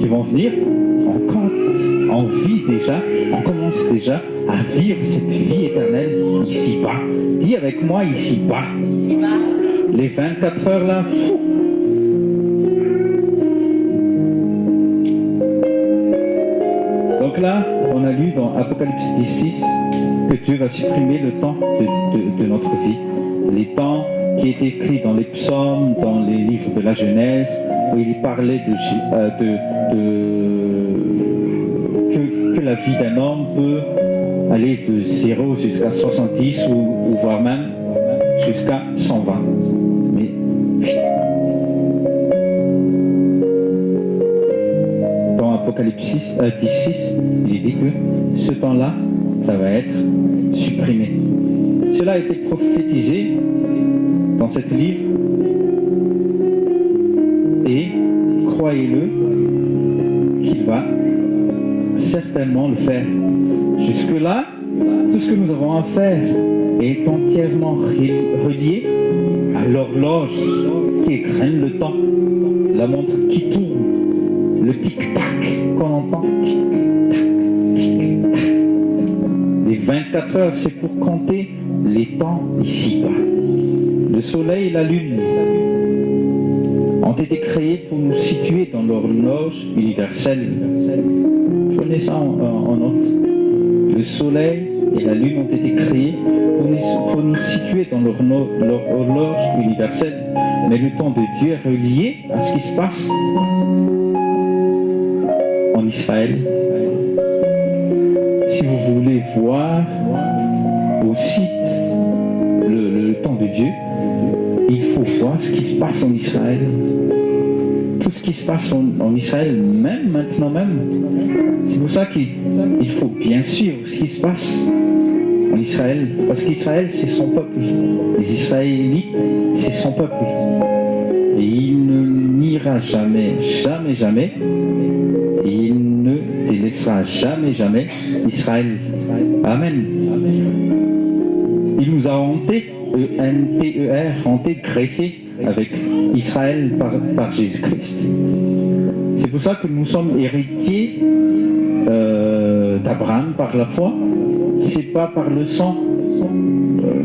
vont venir. On vit déjà, on commence déjà à vivre cette vie éternelle ici-bas. Dis avec moi ici-bas. Les 24 heures là. Donc là, on a lu dans Apocalypse 10:6 que Dieu va supprimer le temps de notre vie. Les temps qui étaient écrits dans les psaumes, dans les livres de la Genèse, où il parlait que la vie d'un homme peut aller de 0 jusqu'à 70 ou voire même jusqu'à 120. Mais dans Apocalypse 10:6, il est dit que ce temps-là, ça va être supprimé. Cela a été prophétisé dans cet livre et croyez-le qu'il va certainement le faire. Jusque-là, tout ce que nous avons à faire est entièrement relié à l'horloge qui égrène le temps, la montre qui tourne, le tic-tac qu'on entend, tic-tac, tic-tac. Les 24 heures, c'est pour compter les temps ici-bas. Le soleil et la lune ont été créés pour nous situer dans l'horloge universelle. Prenez ça en note. Le soleil et la lune ont été créés pour nous situer dans l'horloge universelle. Mais le temps de Dieu est relié à ce qui se passe en Israël. Si vous voulez voir aussi le temps de Dieu, il faut voir ce qui se passe en Israël. Tout ce qui se passe en Israël, même maintenant même. C'est pour ça qu'il faut bien suivre ce qui se passe en Israël. Parce qu'Israël, c'est son peuple. Les Israélites, c'est son peuple. Et il ne niera jamais, jamais, jamais. Et il ne délaissera jamais, jamais Israël. Amen. Il nous a hantés, E-N-T-E-R, hantés, greffés avec Israël par Jésus-Christ. C'est pour ça que nous sommes héritiers d'Abraham par la foi. C'est pas par le sang.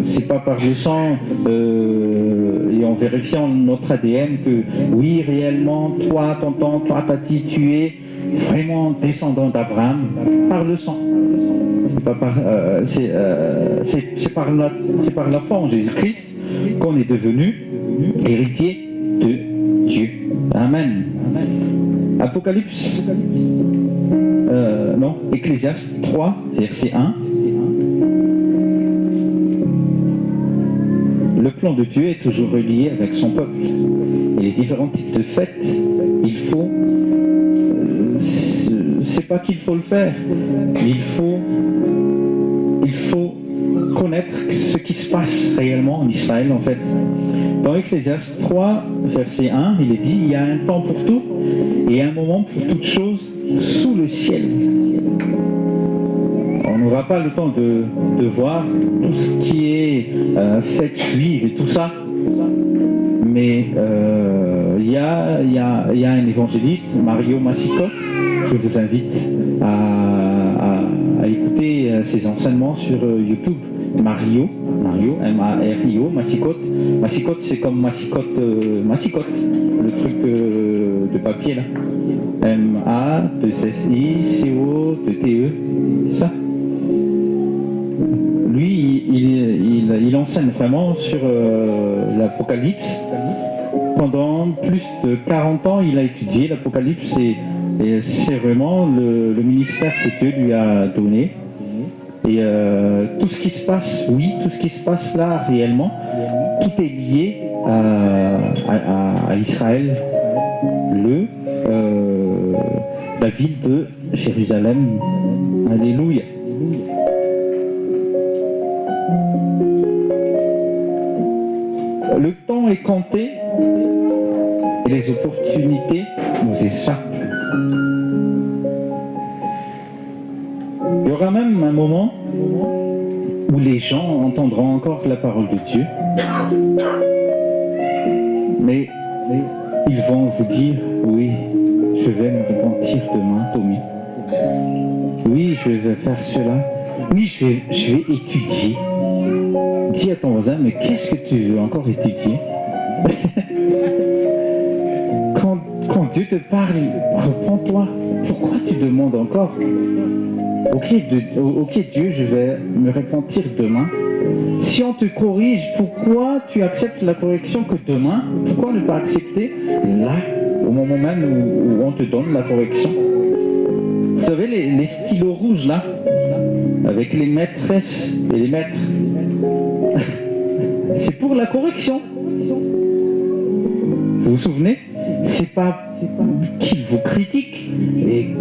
C'est pas par le sang et en vérifiant notre ADN que oui, réellement, toi, tonton, toi, tati, tu es vraiment descendant d'Abraham par le sang. C'est par la foi en Jésus-Christ qu'on est devenu héritier de Dieu. Amen. Apocalypse, Ecclésiaste 3, verset 1. Le plan de Dieu est toujours relié avec son peuple. Et les différents types de fêtes, il faut... c'est pas qu'il faut le faire, mais il faut connaître ce qui se passe réellement en Israël en fait. Dans Ecclésiaste 3, verset 1, il est dit, il y a un temps pour tout et un moment pour toute chose sous le ciel. On n'aura pas le temps de voir tout ce qui est fête juive et tout ça, mais il y a un évangéliste, Mario Massicotte. Je vous invite à écouter ses enseignements sur YouTube. Mario, M-A-R-I-O, Massicotte. Massicotte, c'est comme massicotte, le truc de papier là. M-A-2-S-I-C-O-T-E, c'est ça. Lui, il enseigne vraiment sur l'Apocalypse. Pendant plus de 40 ans, il a étudié l'Apocalypse et c'est vraiment le ministère que Dieu lui a donné. Et tout ce qui se passe, tout ce qui se passe là réellement, tout est lié à Israël, la ville de Jérusalem. Alléluia. Le temps est compté et les opportunités nous échappent. Il y aura même un moment où les gens entendront encore la parole de Dieu, mais ils vont vous dire, oui, je vais me repentir demain, Tommy. Oui, je vais faire cela. Oui, je vais étudier. Dis à ton voisin, mais qu'est-ce que tu veux encore étudier? Quand Dieu te parle, repens-toi. Pourquoi tu demandes encore? Ok, Dieu, je vais me repentir demain. Si on te corrige, pourquoi tu acceptes la correction que demain? Pourquoi ne pas accepter là, au moment même où on te donne la correction? Vous savez, les stylos rouges là, avec les maîtresses et les maîtres, c'est pour la correction. Vous vous souvenez? C'est pas qu'ils vous critiquent. Et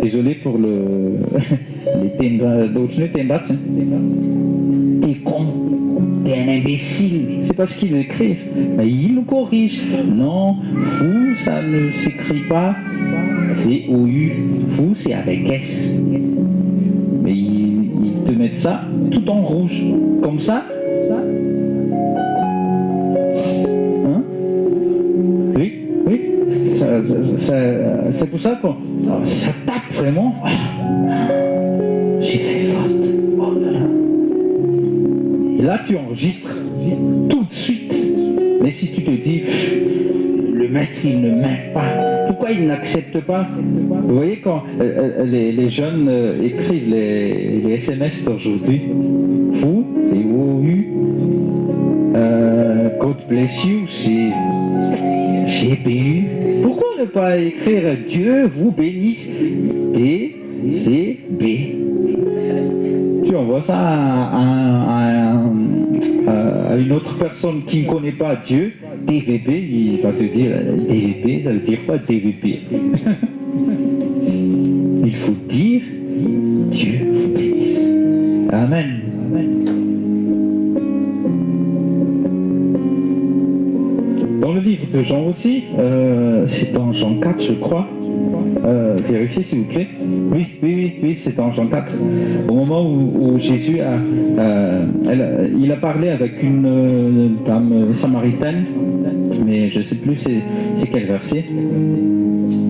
désolé pour les tendats. T'es con, t'es un imbécile. C'est pas ce qu'ils écrivent. Mais ils nous corrigent. Non, fou, ça ne s'écrit pas. V-O-U. Fou, c'est avec S. Mais ils te mettent ça tout en rouge. Comme ça. Hein? Oui. C'est pour ça que ça tape vraiment. J'ai fait faute. Oh là là. Et là, tu enregistres tout de suite. Mais si tu te dis, le maître, il ne m'aime pas. Pourquoi il n'accepte pas? Vous voyez quand les jeunes écrivent les SMS d'aujourd'hui. Vous, V-O-U, God bless you, c'est GBU. Pourquoi ne pas écrire Dieu vous bénisse, D-V-B? Tu envoies ça à une autre personne qui ne connaît pas Dieu, DVB, il va te dire DVB, ça veut dire quoi DVB? Il faut dire Dieu vous bénisse. Amen. Dans le livre de Jean aussi, c'est dans Jean 4 je crois, vérifier s'il vous plaît. Oui, c'est dans Jean 4. Au moment où Jésus il a parlé avec une dame samaritaine, mais je ne sais plus c'est quel verset.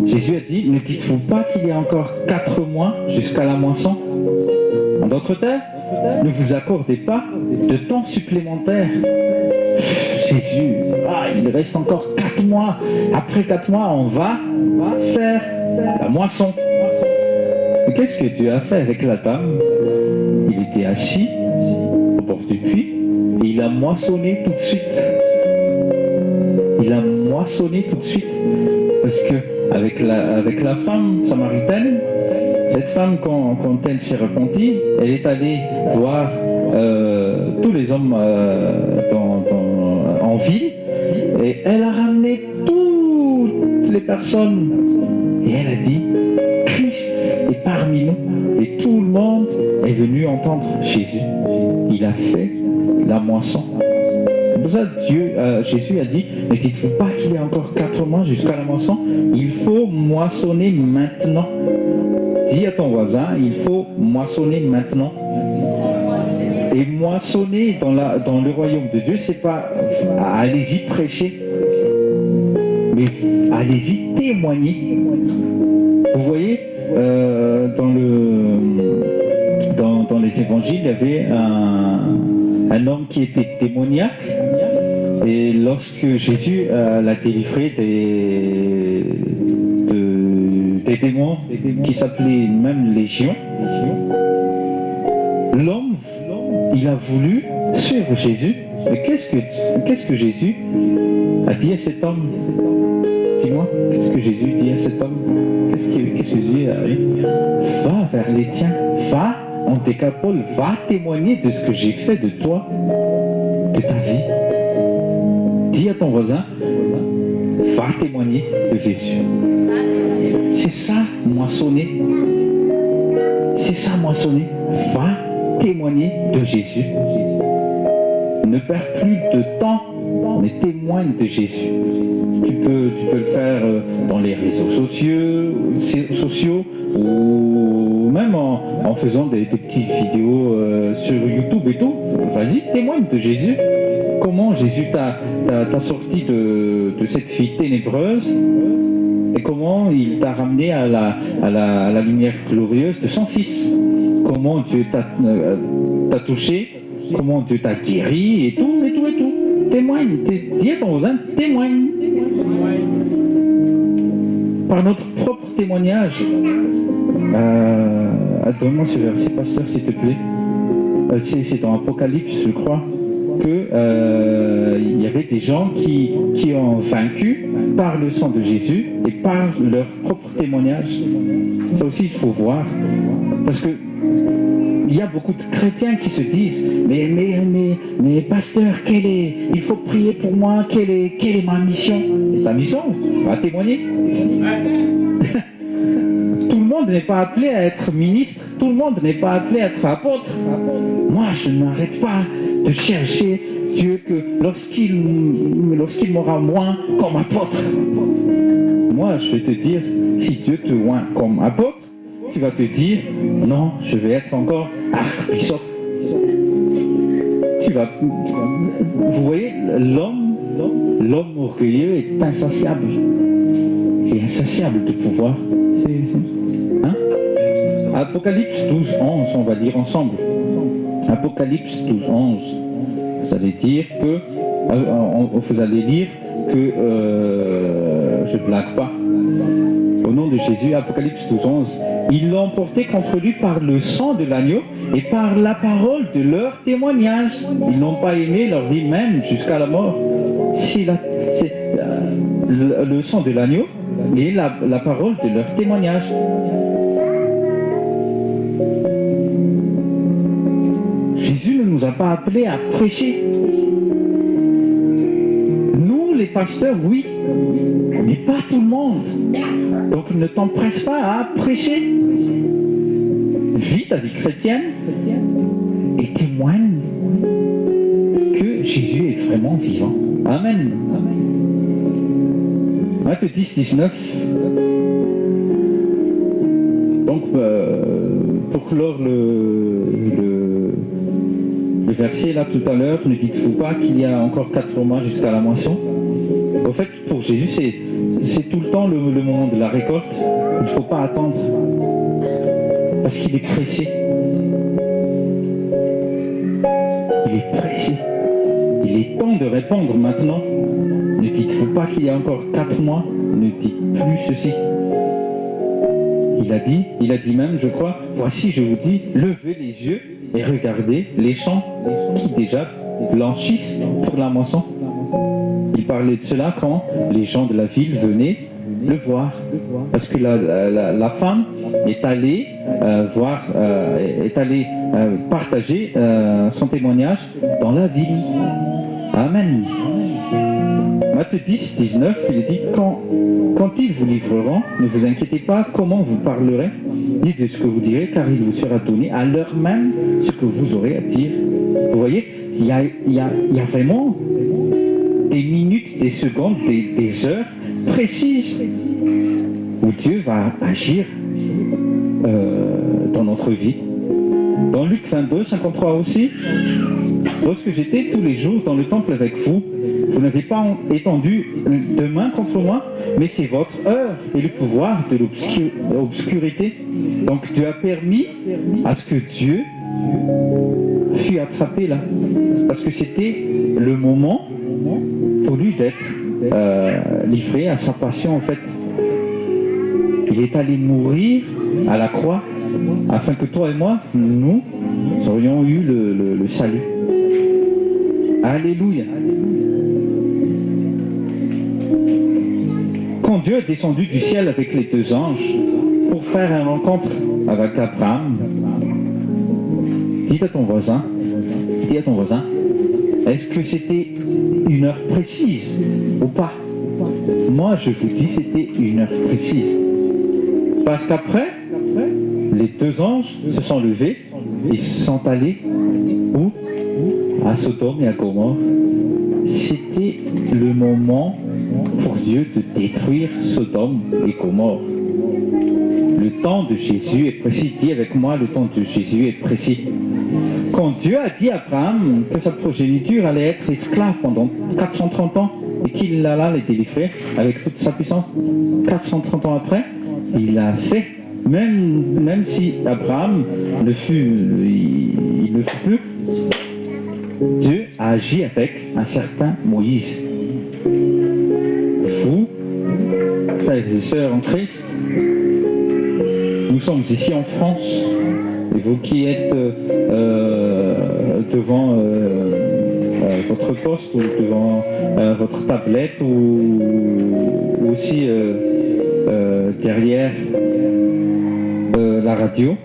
Jésus a dit, ne dites-vous pas qu'il y a encore 4 mois jusqu'à la moisson? En d'autres termes, ne vous accordez pas de temps supplémentaire. Jésus, il reste encore 4 mois. Après 4 mois, on va faire la moisson. Mais qu'est-ce que Dieu a fait avec la dame? Il était assis au bord du puits et il a moissonné tout de suite. Il a moissonné tout de suite. Parce que avec la femme samaritaine, cette femme, quand elle s'est repentie, elle est allée voir tous les hommes en ville et elle a ramené toutes les personnes et elle a dit Christ est parmi nous et tout le monde est venu entendre Jésus. Il a fait la moisson. C'est pour ça que Jésus a dit, ne dites-vous pas qu'il y a encore 4 mois jusqu'à la moisson? Il faut moissonner maintenant. Dis à ton voisin, il faut moissonner maintenant. Et moissonner dans le royaume de Dieu, c'est pas allez-y prêcher, mais allez-y témoigner. Vous voyez, dans les évangiles, il y avait un homme qui était démoniaque, et lorsque Jésus l'a délivré des démons qui s'appelaient même Légion, l'homme, il a voulu suivre Jésus. Mais qu'est-ce que Jésus a dit à cet homme? Dis-moi, qu'est-ce que Jésus dit à cet homme? Qu'est-ce que Jésus a dit? Va vers les tiens, va en décapole, va témoigner de ce que j'ai fait de toi, de ta vie. Dis à ton voisin, va témoigner de Jésus. C'est ça, moissonner. C'est ça, moissonner. Va témoigner de Jésus. Ne perds plus de temps, mais témoigne de Jésus. Tu peux le faire dans les réseaux sociaux ou même en faisant des petites vidéos sur YouTube et tout. Vas-y, témoigne de Jésus. Comment Jésus t'a sorti de cette vie ténébreuse et comment il t'a ramené à la lumière glorieuse de son Fils. Comment Dieu t'a touché, comment Dieu t'a guéri et tout. Témoigne, dis à ton voisin, témoigne. Par notre propre témoignage. Donne-moi ce verset, pasteur, s'il te plaît. C'est dans Apocalypse, je crois, qu'il y avait des gens qui ont vaincu par le sang de Jésus et par leur propre témoignage. Ça aussi, il faut voir. Parce que il y a beaucoup de chrétiens qui se disent mais pasteur, il faut prier pour moi, quelle est ma mission? Et ta mission, va témoigner. Tout le monde n'est pas appelé à être ministre, tout le monde n'est pas appelé à être apôtre. Moi, je n'arrête pas de chercher Dieu que lorsqu'il m'aura moins comme apôtre. Moi, je vais te dire, si Dieu te oint comme apôtre, tu vas te dire, non, je vais être encore archbishop. Vous voyez, l'homme orgueilleux est insatiable. Il est insatiable de pouvoir. Hein? Apocalypse 12, 11, on va dire ensemble. Apocalypse 12, 11. Vous allez dire que, vous allez lire que je ne blague pas. Au nom de Jésus, Apocalypse 12, 11. Ils l'ont emporté contre lui par le sang de l'agneau et par la parole de leur témoignage. Ils n'ont pas aimé leur vie même jusqu'à la mort. C'est le sang de l'agneau et la parole de leur témoignage. Jésus ne nous a pas appelés à prêcher. Nous, les pasteurs, oui, mais pas tout le monde. Donc ne t'empresse pas à prêcher. Vis ta vie chrétienne et témoigne que Jésus est vraiment vivant. Amen. Matthieu 10, 19. Donc, pour clore le verset là tout à l'heure, ne dites-vous pas qu'il y a encore 4 mois jusqu'à la moisson? En fait, pour Jésus, c'est tout le temps le moment de la récolte. Il ne faut pas attendre. Parce qu'il est pressé. Il est pressé. Il est temps de répondre maintenant. Ne dites-vous pas qu'il y a encore 4 mois. Ne dites plus ceci. Il a dit même, je crois, voici, je vous dis, levez les yeux et regardez les champs qui déjà blanchissent pour la moisson. Il parlait de cela quand les gens de la ville venaient le voir. Parce que la femme est allée partager son témoignage dans la ville. Amen. Matthieu 10, 19, il dit quand ils vous livreront, ne vous inquiétez pas comment vous parlerez, ni de ce que vous direz, car il vous sera donné à l'heure même ce que vous aurez à dire. Vous voyez, il y a vraiment des minutes, des secondes, des heures précises où Dieu va agir dans notre vie. Dans Luc 22, 53 aussi, lorsque j'étais tous les jours dans le temple avec vous, vous n'avez pas étendu de main contre moi, mais c'est votre heure et le pouvoir de l'obscurité. Donc Dieu a permis à ce que Dieu fût attrapé là. Parce que c'était le moment pour lui d'être livré à sa passion en fait. Il est allé mourir à la croix afin que toi et moi, nous aurions eu le salut. Alléluia. Quand Dieu est descendu du ciel avec les 2 anges pour faire une rencontre avec Abraham, dis à ton voisin, est-ce que c'était une heure précise ou pas? Moi, je vous dis, c'était une heure précise. Parce qu'après, les 2 anges se sont levés et sont allés où? À Sodome et à Gomorrhe. C'était le moment pour Dieu de détruire Sodome et Gomorrhe. Le temps de Jésus est précis. Dis avec moi, le temps de Jésus est précis. Quand Dieu a dit à Abraham que sa progéniture allait être esclave pendant 430 ans et qu'il allait les délivrer avec toute sa puissance, 430 ans après, il l'a fait. Même si Abraham il ne fut plus, Dieu a agi avec un certain Moïse. Vous, frères et sœurs en Christ, nous sommes ici en France, et vous qui êtes devant votre poste ou devant votre tablette ou aussi derrière la radio,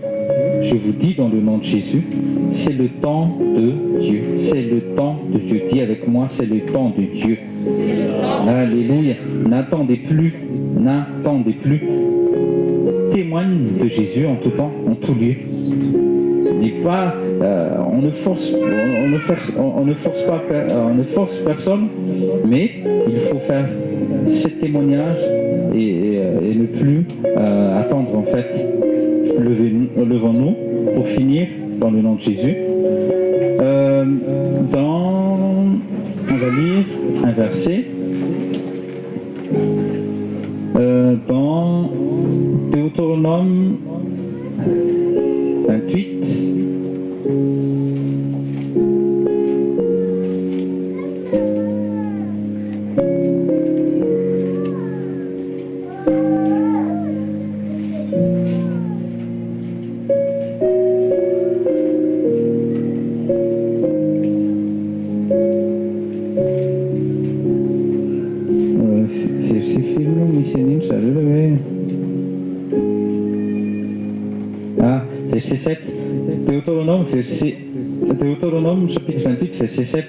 je vous dis dans le nom de Jésus, c'est le temps de Dieu. C'est le temps de Dieu. Dis avec moi, c'est le temps de Dieu. Alléluia. N'attendez plus. N'attendez plus. Témoigne de Jésus en tout temps, en tout lieu. N'est pas, on ne force personne, mais il faut faire ce témoignage et ne plus attendre en fait. Levons-nous pour finir dans le nom de Jésus. On va lire un verset dans Deutéronome 28. Verset 7, Deutéronome chapitre 28, verset 7.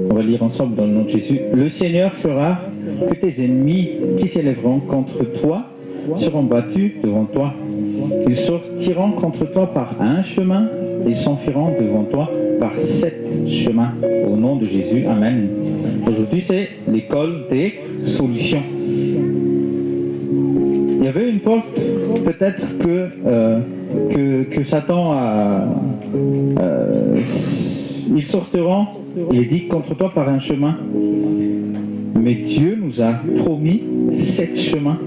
On va lire ensemble dans le nom de Jésus. Le Seigneur fera que tes ennemis qui s'élèveront contre toi seront battus devant toi. Ils sortiront contre toi par un chemin et s'enfuiront devant toi par 7 chemins. Au nom de Jésus, Amen. Aujourd'hui, c'est l'école des solutions. y avait une porte, peut-être que Satan a... ils sortiront, il est dit, contre toi par un chemin. Mais Dieu nous a promis 7 chemins.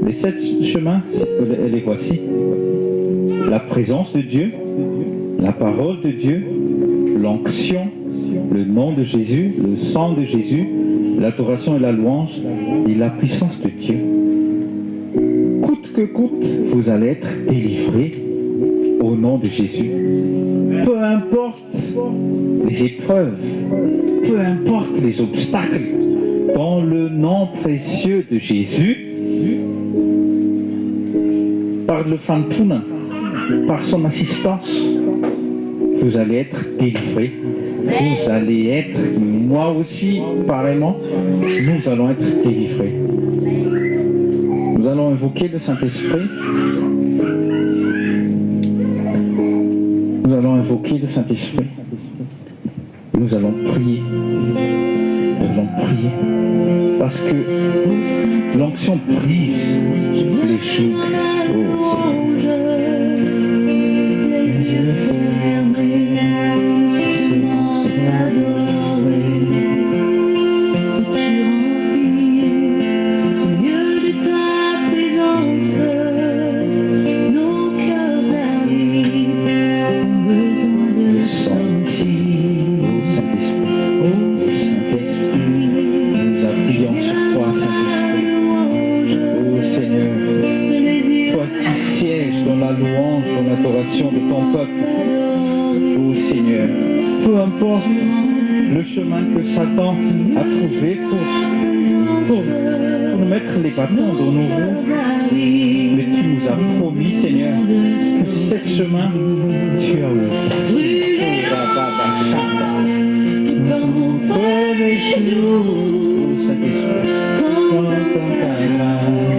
Les 7 chemins, les voici. La présence de Dieu, la parole de Dieu, l'onction, le nom de Jésus, le sang de Jésus, l'adoration et la louange et la puissance de Dieu. Coûte que coûte, vous allez être délivrés au nom de Jésus. Peu importe les épreuves, peu importe les obstacles, dans le nom précieux de Jésus, par le Fantuna, par son assistance, vous allez être délivrés. Vous allez être, moi aussi, pareillement, nous allons être délivrés. Nous allons invoquer le Saint-Esprit. Nous allons invoquer le Saint-Esprit. Nous allons prier. Nous allons prier. Parce que l'onction brise les jougs. Oh Seigneur. Les yeux fermés, seulement t'adorer. Tu remplis ce lieu de ta présence. Nos cœurs arrivent, ont besoin de sentir. Oh Saint-Esprit, oh Saint-Esprit, nous appuyons sur toi, Saint-Esprit. Oh Seigneur, toi qui sièges dans la louange, dans l'adoration de ton peuple. Oh Seigneur, peu importe le chemin que Satan a trouvé pour nous mettre les bâtons dans nos roues, mais tu nous as promis, Seigneur, que ce chemin, tu as ouvert. Oh Saint-Esprit, quand ta grâce,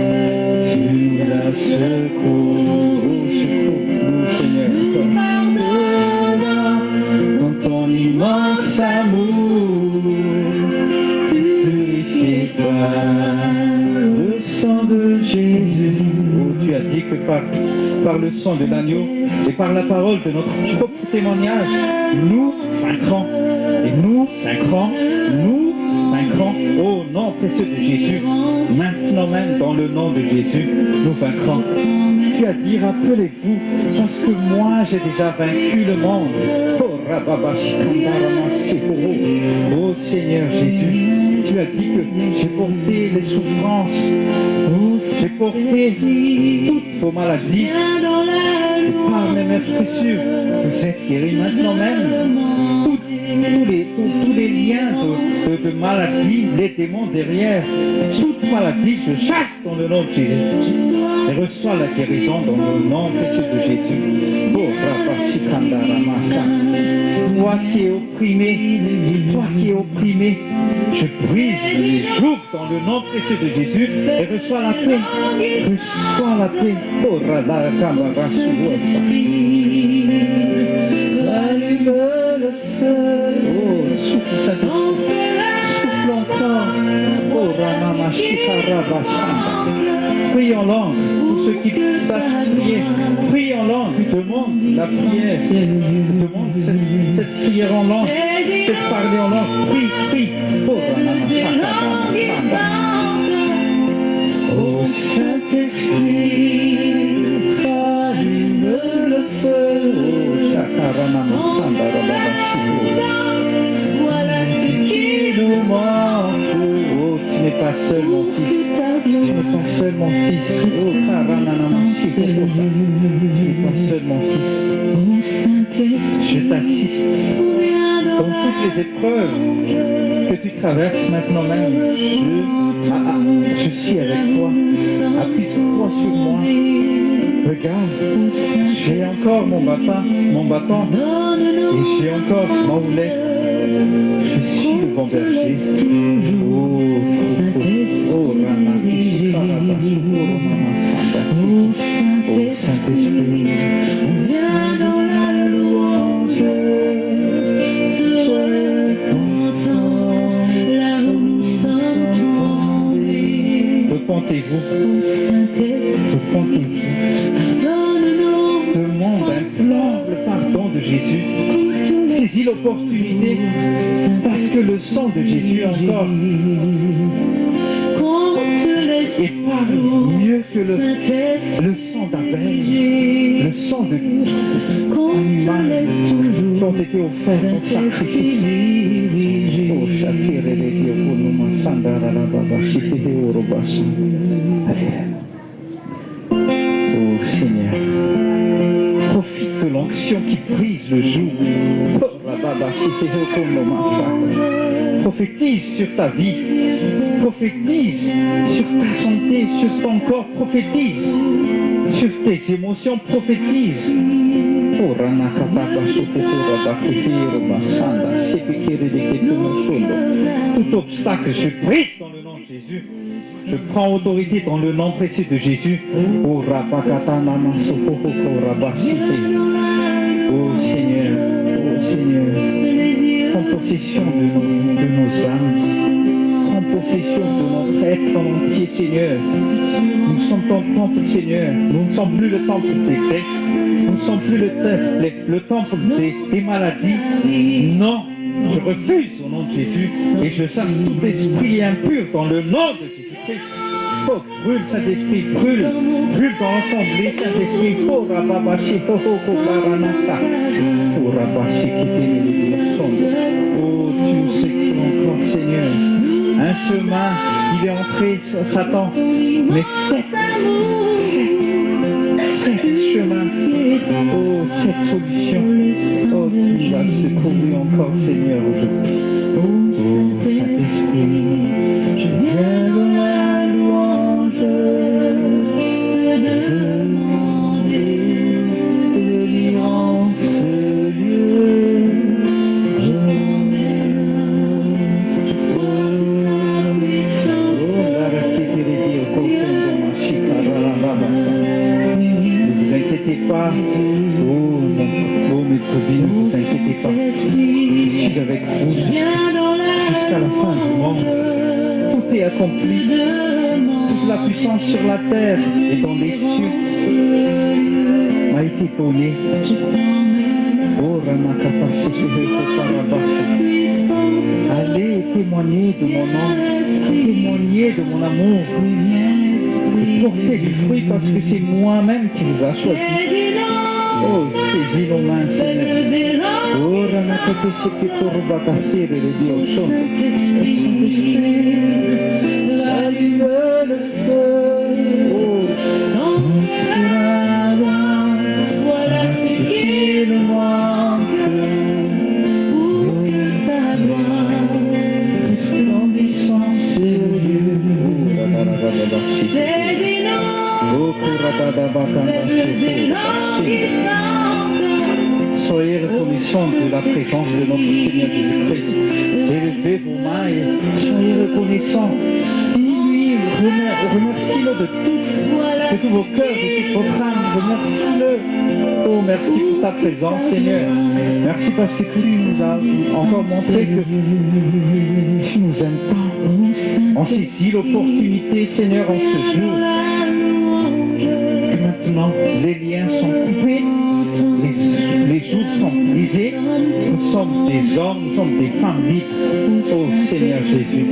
tu nous as secours, secours-nous, Seigneur, dans ton immense amour, purifié par le sang de Jésus. Oh, tu as dit que par le sang de l'agneau et par la parole de notre propre témoignage, nous vaincrons. Et nous vaincrons, nous vaincrons au nom précieux de Jésus. Maintenant même, dans le nom de Jésus, nous vaincrons. Tu as dit, rappelez-vous, parce que moi j'ai déjà vaincu le monde. Oh Seigneur Jésus, tu as dit que j'ai porté les souffrances, j'ai porté toutes vos maladies. Et par mes meurtrissures, vous êtes guéris maintenant même. Tous les liens de maladie, les démons derrière, toute maladie, je chasse dans le nom de Jésus. Et reçois la guérison dans le nom précieux de Jésus. Oh, toi qui es opprimé, je brise les jougs dans le nom précieux de Jésus et reçois la paix. Reçois la paix. Oh, allume le feu. Oh, souffle Saint-Esprit. Souffle encore. Oh, Ramama Shikaraba Sanda. Prie en langue. Pour ceux qui sachent prier, prie en langue. Demande la prière. Demande cette prière en langue. Cette parler en langue. Prie. Oh, Ramama Shikaraba Sanda. Oh, Saint-Esprit, allume le feu. Oh, Shakarama Sanda Rababa. Voilà ce qui nous manque. Oh, tu n'es pas seul, mon fils. Tu n'es pas seul, mon fils. Oh, tu n'es pas seul, mon fils. Je t'assiste dans toutes les épreuves que tu traverses maintenant même. Je suis avec toi. Appuie-toi sur moi. Regarde, j'ai encore mon bâton et j'ai encore ma houlette. Je suis le bon berger. Oh, Saint-Esprit, on vient dans la louange. Sois content, là où nous sommes tombés. Repentez-vous. repentez-vous. Repentez-vous. Demande, implore le pardon de Jésus. Saisis l'opportunité parce que le sang de Jésus encore et parle mieux que le sang d'Abel, le sang de animal qui ont été offerts en sacrifice. Oh Seigneur, profite de l'onction qui brise le joug. Prophétise sur ta vie, prophétise sur ta santé, sur ton corps, prophétise sur tes émotions, prophétise. Tout obstacle, je brise dans le nom de Jésus. Je prends autorité dans le nom précieux de Jésus. Oh Seigneur, prends possession de nos âmes. Prends possession de notre être en entier, Seigneur. Nous sommes ton temple, Seigneur. Nous ne sommes plus le temple des dettes. Nous ne sommes plus le temple des maladies. Non, je refuse au nom de Jésus et je chasse tout esprit impur dans le nom de Jésus-Christ. Oh, brûle, Saint-Esprit, brûle dans l'assemblée, Saint-Esprit. Oh, Rababashi, oh, Baranasa. Oh, Rabashi, oh, tu sais encore, Seigneur. Un chemin, il est entré, Satan, mais sept chemins, oh, cette solution, oh, tu nous as secouru encore, Seigneur, aujourd'hui. Oh, Saint-Esprit, je viens dans la louange, te demander de venir en ce lieu. Je m'emmène, je saute ta puissance. Ne vous inquiétez pas, oh mes brebis, ne vous inquiétez pas. Je suis avec vous jusqu'à la fin du monde. Tout est accompli. Toute la puissance sur la terre et dans les cieux m'a été donnée. Oh Ramakata, allez témoigner de mon nom, témoigner de mon amour, et porter du fruit parce que c'est moi-même qui vous a choisi. Oh, saisis nos mains, Seigneur. Oh, Ramakata, c'est pour rebâtasser le Dieu. Saint-Esprit, allume le feu. Oh, ton feu, voilà ce qu'il manque pour que ta gloire resplendissant ce lieu. Saisis-nous, faites-nous élans qui sentent. Soyez reconnaissants de la présence de notre Seigneur Jésus-Christ. Élevez vos mains et soyez reconnaissants. Dis-lui, remercie-le de tout vos cœurs, de toute votre âme. Remercie-le. Oh, merci pour ta présence, Seigneur. Merci parce que tu nous as encore montré que tu nous aimes tant. On saisit l'opportunité, Seigneur, en ce jour. Que maintenant, les liens sont coupés. Les joues sont brisées. Nous sommes des hommes, nous sommes des femmes libres. Oh Seigneur Jésus.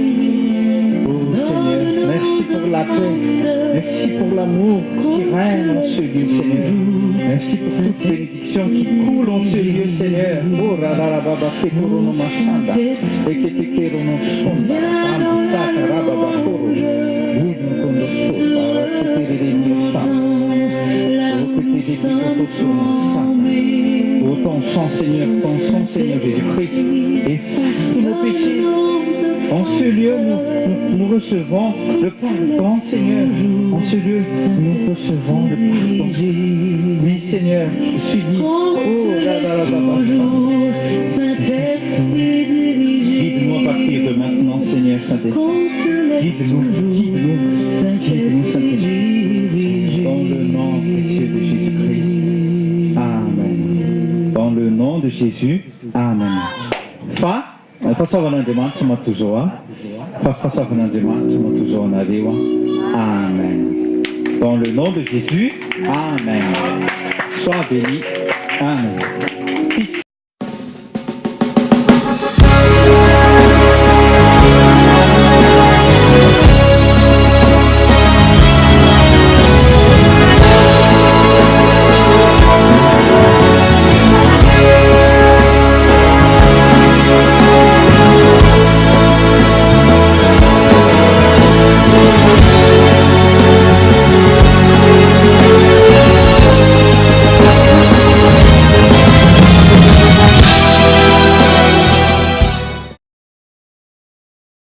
Oh Seigneur, merci pour la paix. Merci pour l'amour qui règne en ce lieu, Seigneur. Merci pour toute bénédiction qui coule en ce lieu, Seigneur. Oh Radalababa Fekorono Machanda. Eketekerono Shonda. Ambisaka Rababa Koro. Yedno Kondo Soba. Keterere Shanda. Oh, ton sang, Seigneur, Jésus-Christ, efface tous nos péchés. En ce lieu, nous recevons le pardon, Seigneur. En ce lieu, nous recevons le pardon. Oui, Seigneur, je suis libre. Oh, là, Saint-Esprit, guide-nous à partir de maintenant, Seigneur, Saint-Esprit. Guide-nous, Saint-Esprit. Dans le nom précieux de Jésus-Christ. Amen. Dans le nom de Jésus. Amen. Fa, Amen. Dans le nom de Jésus, Amen. Sois béni. Amen.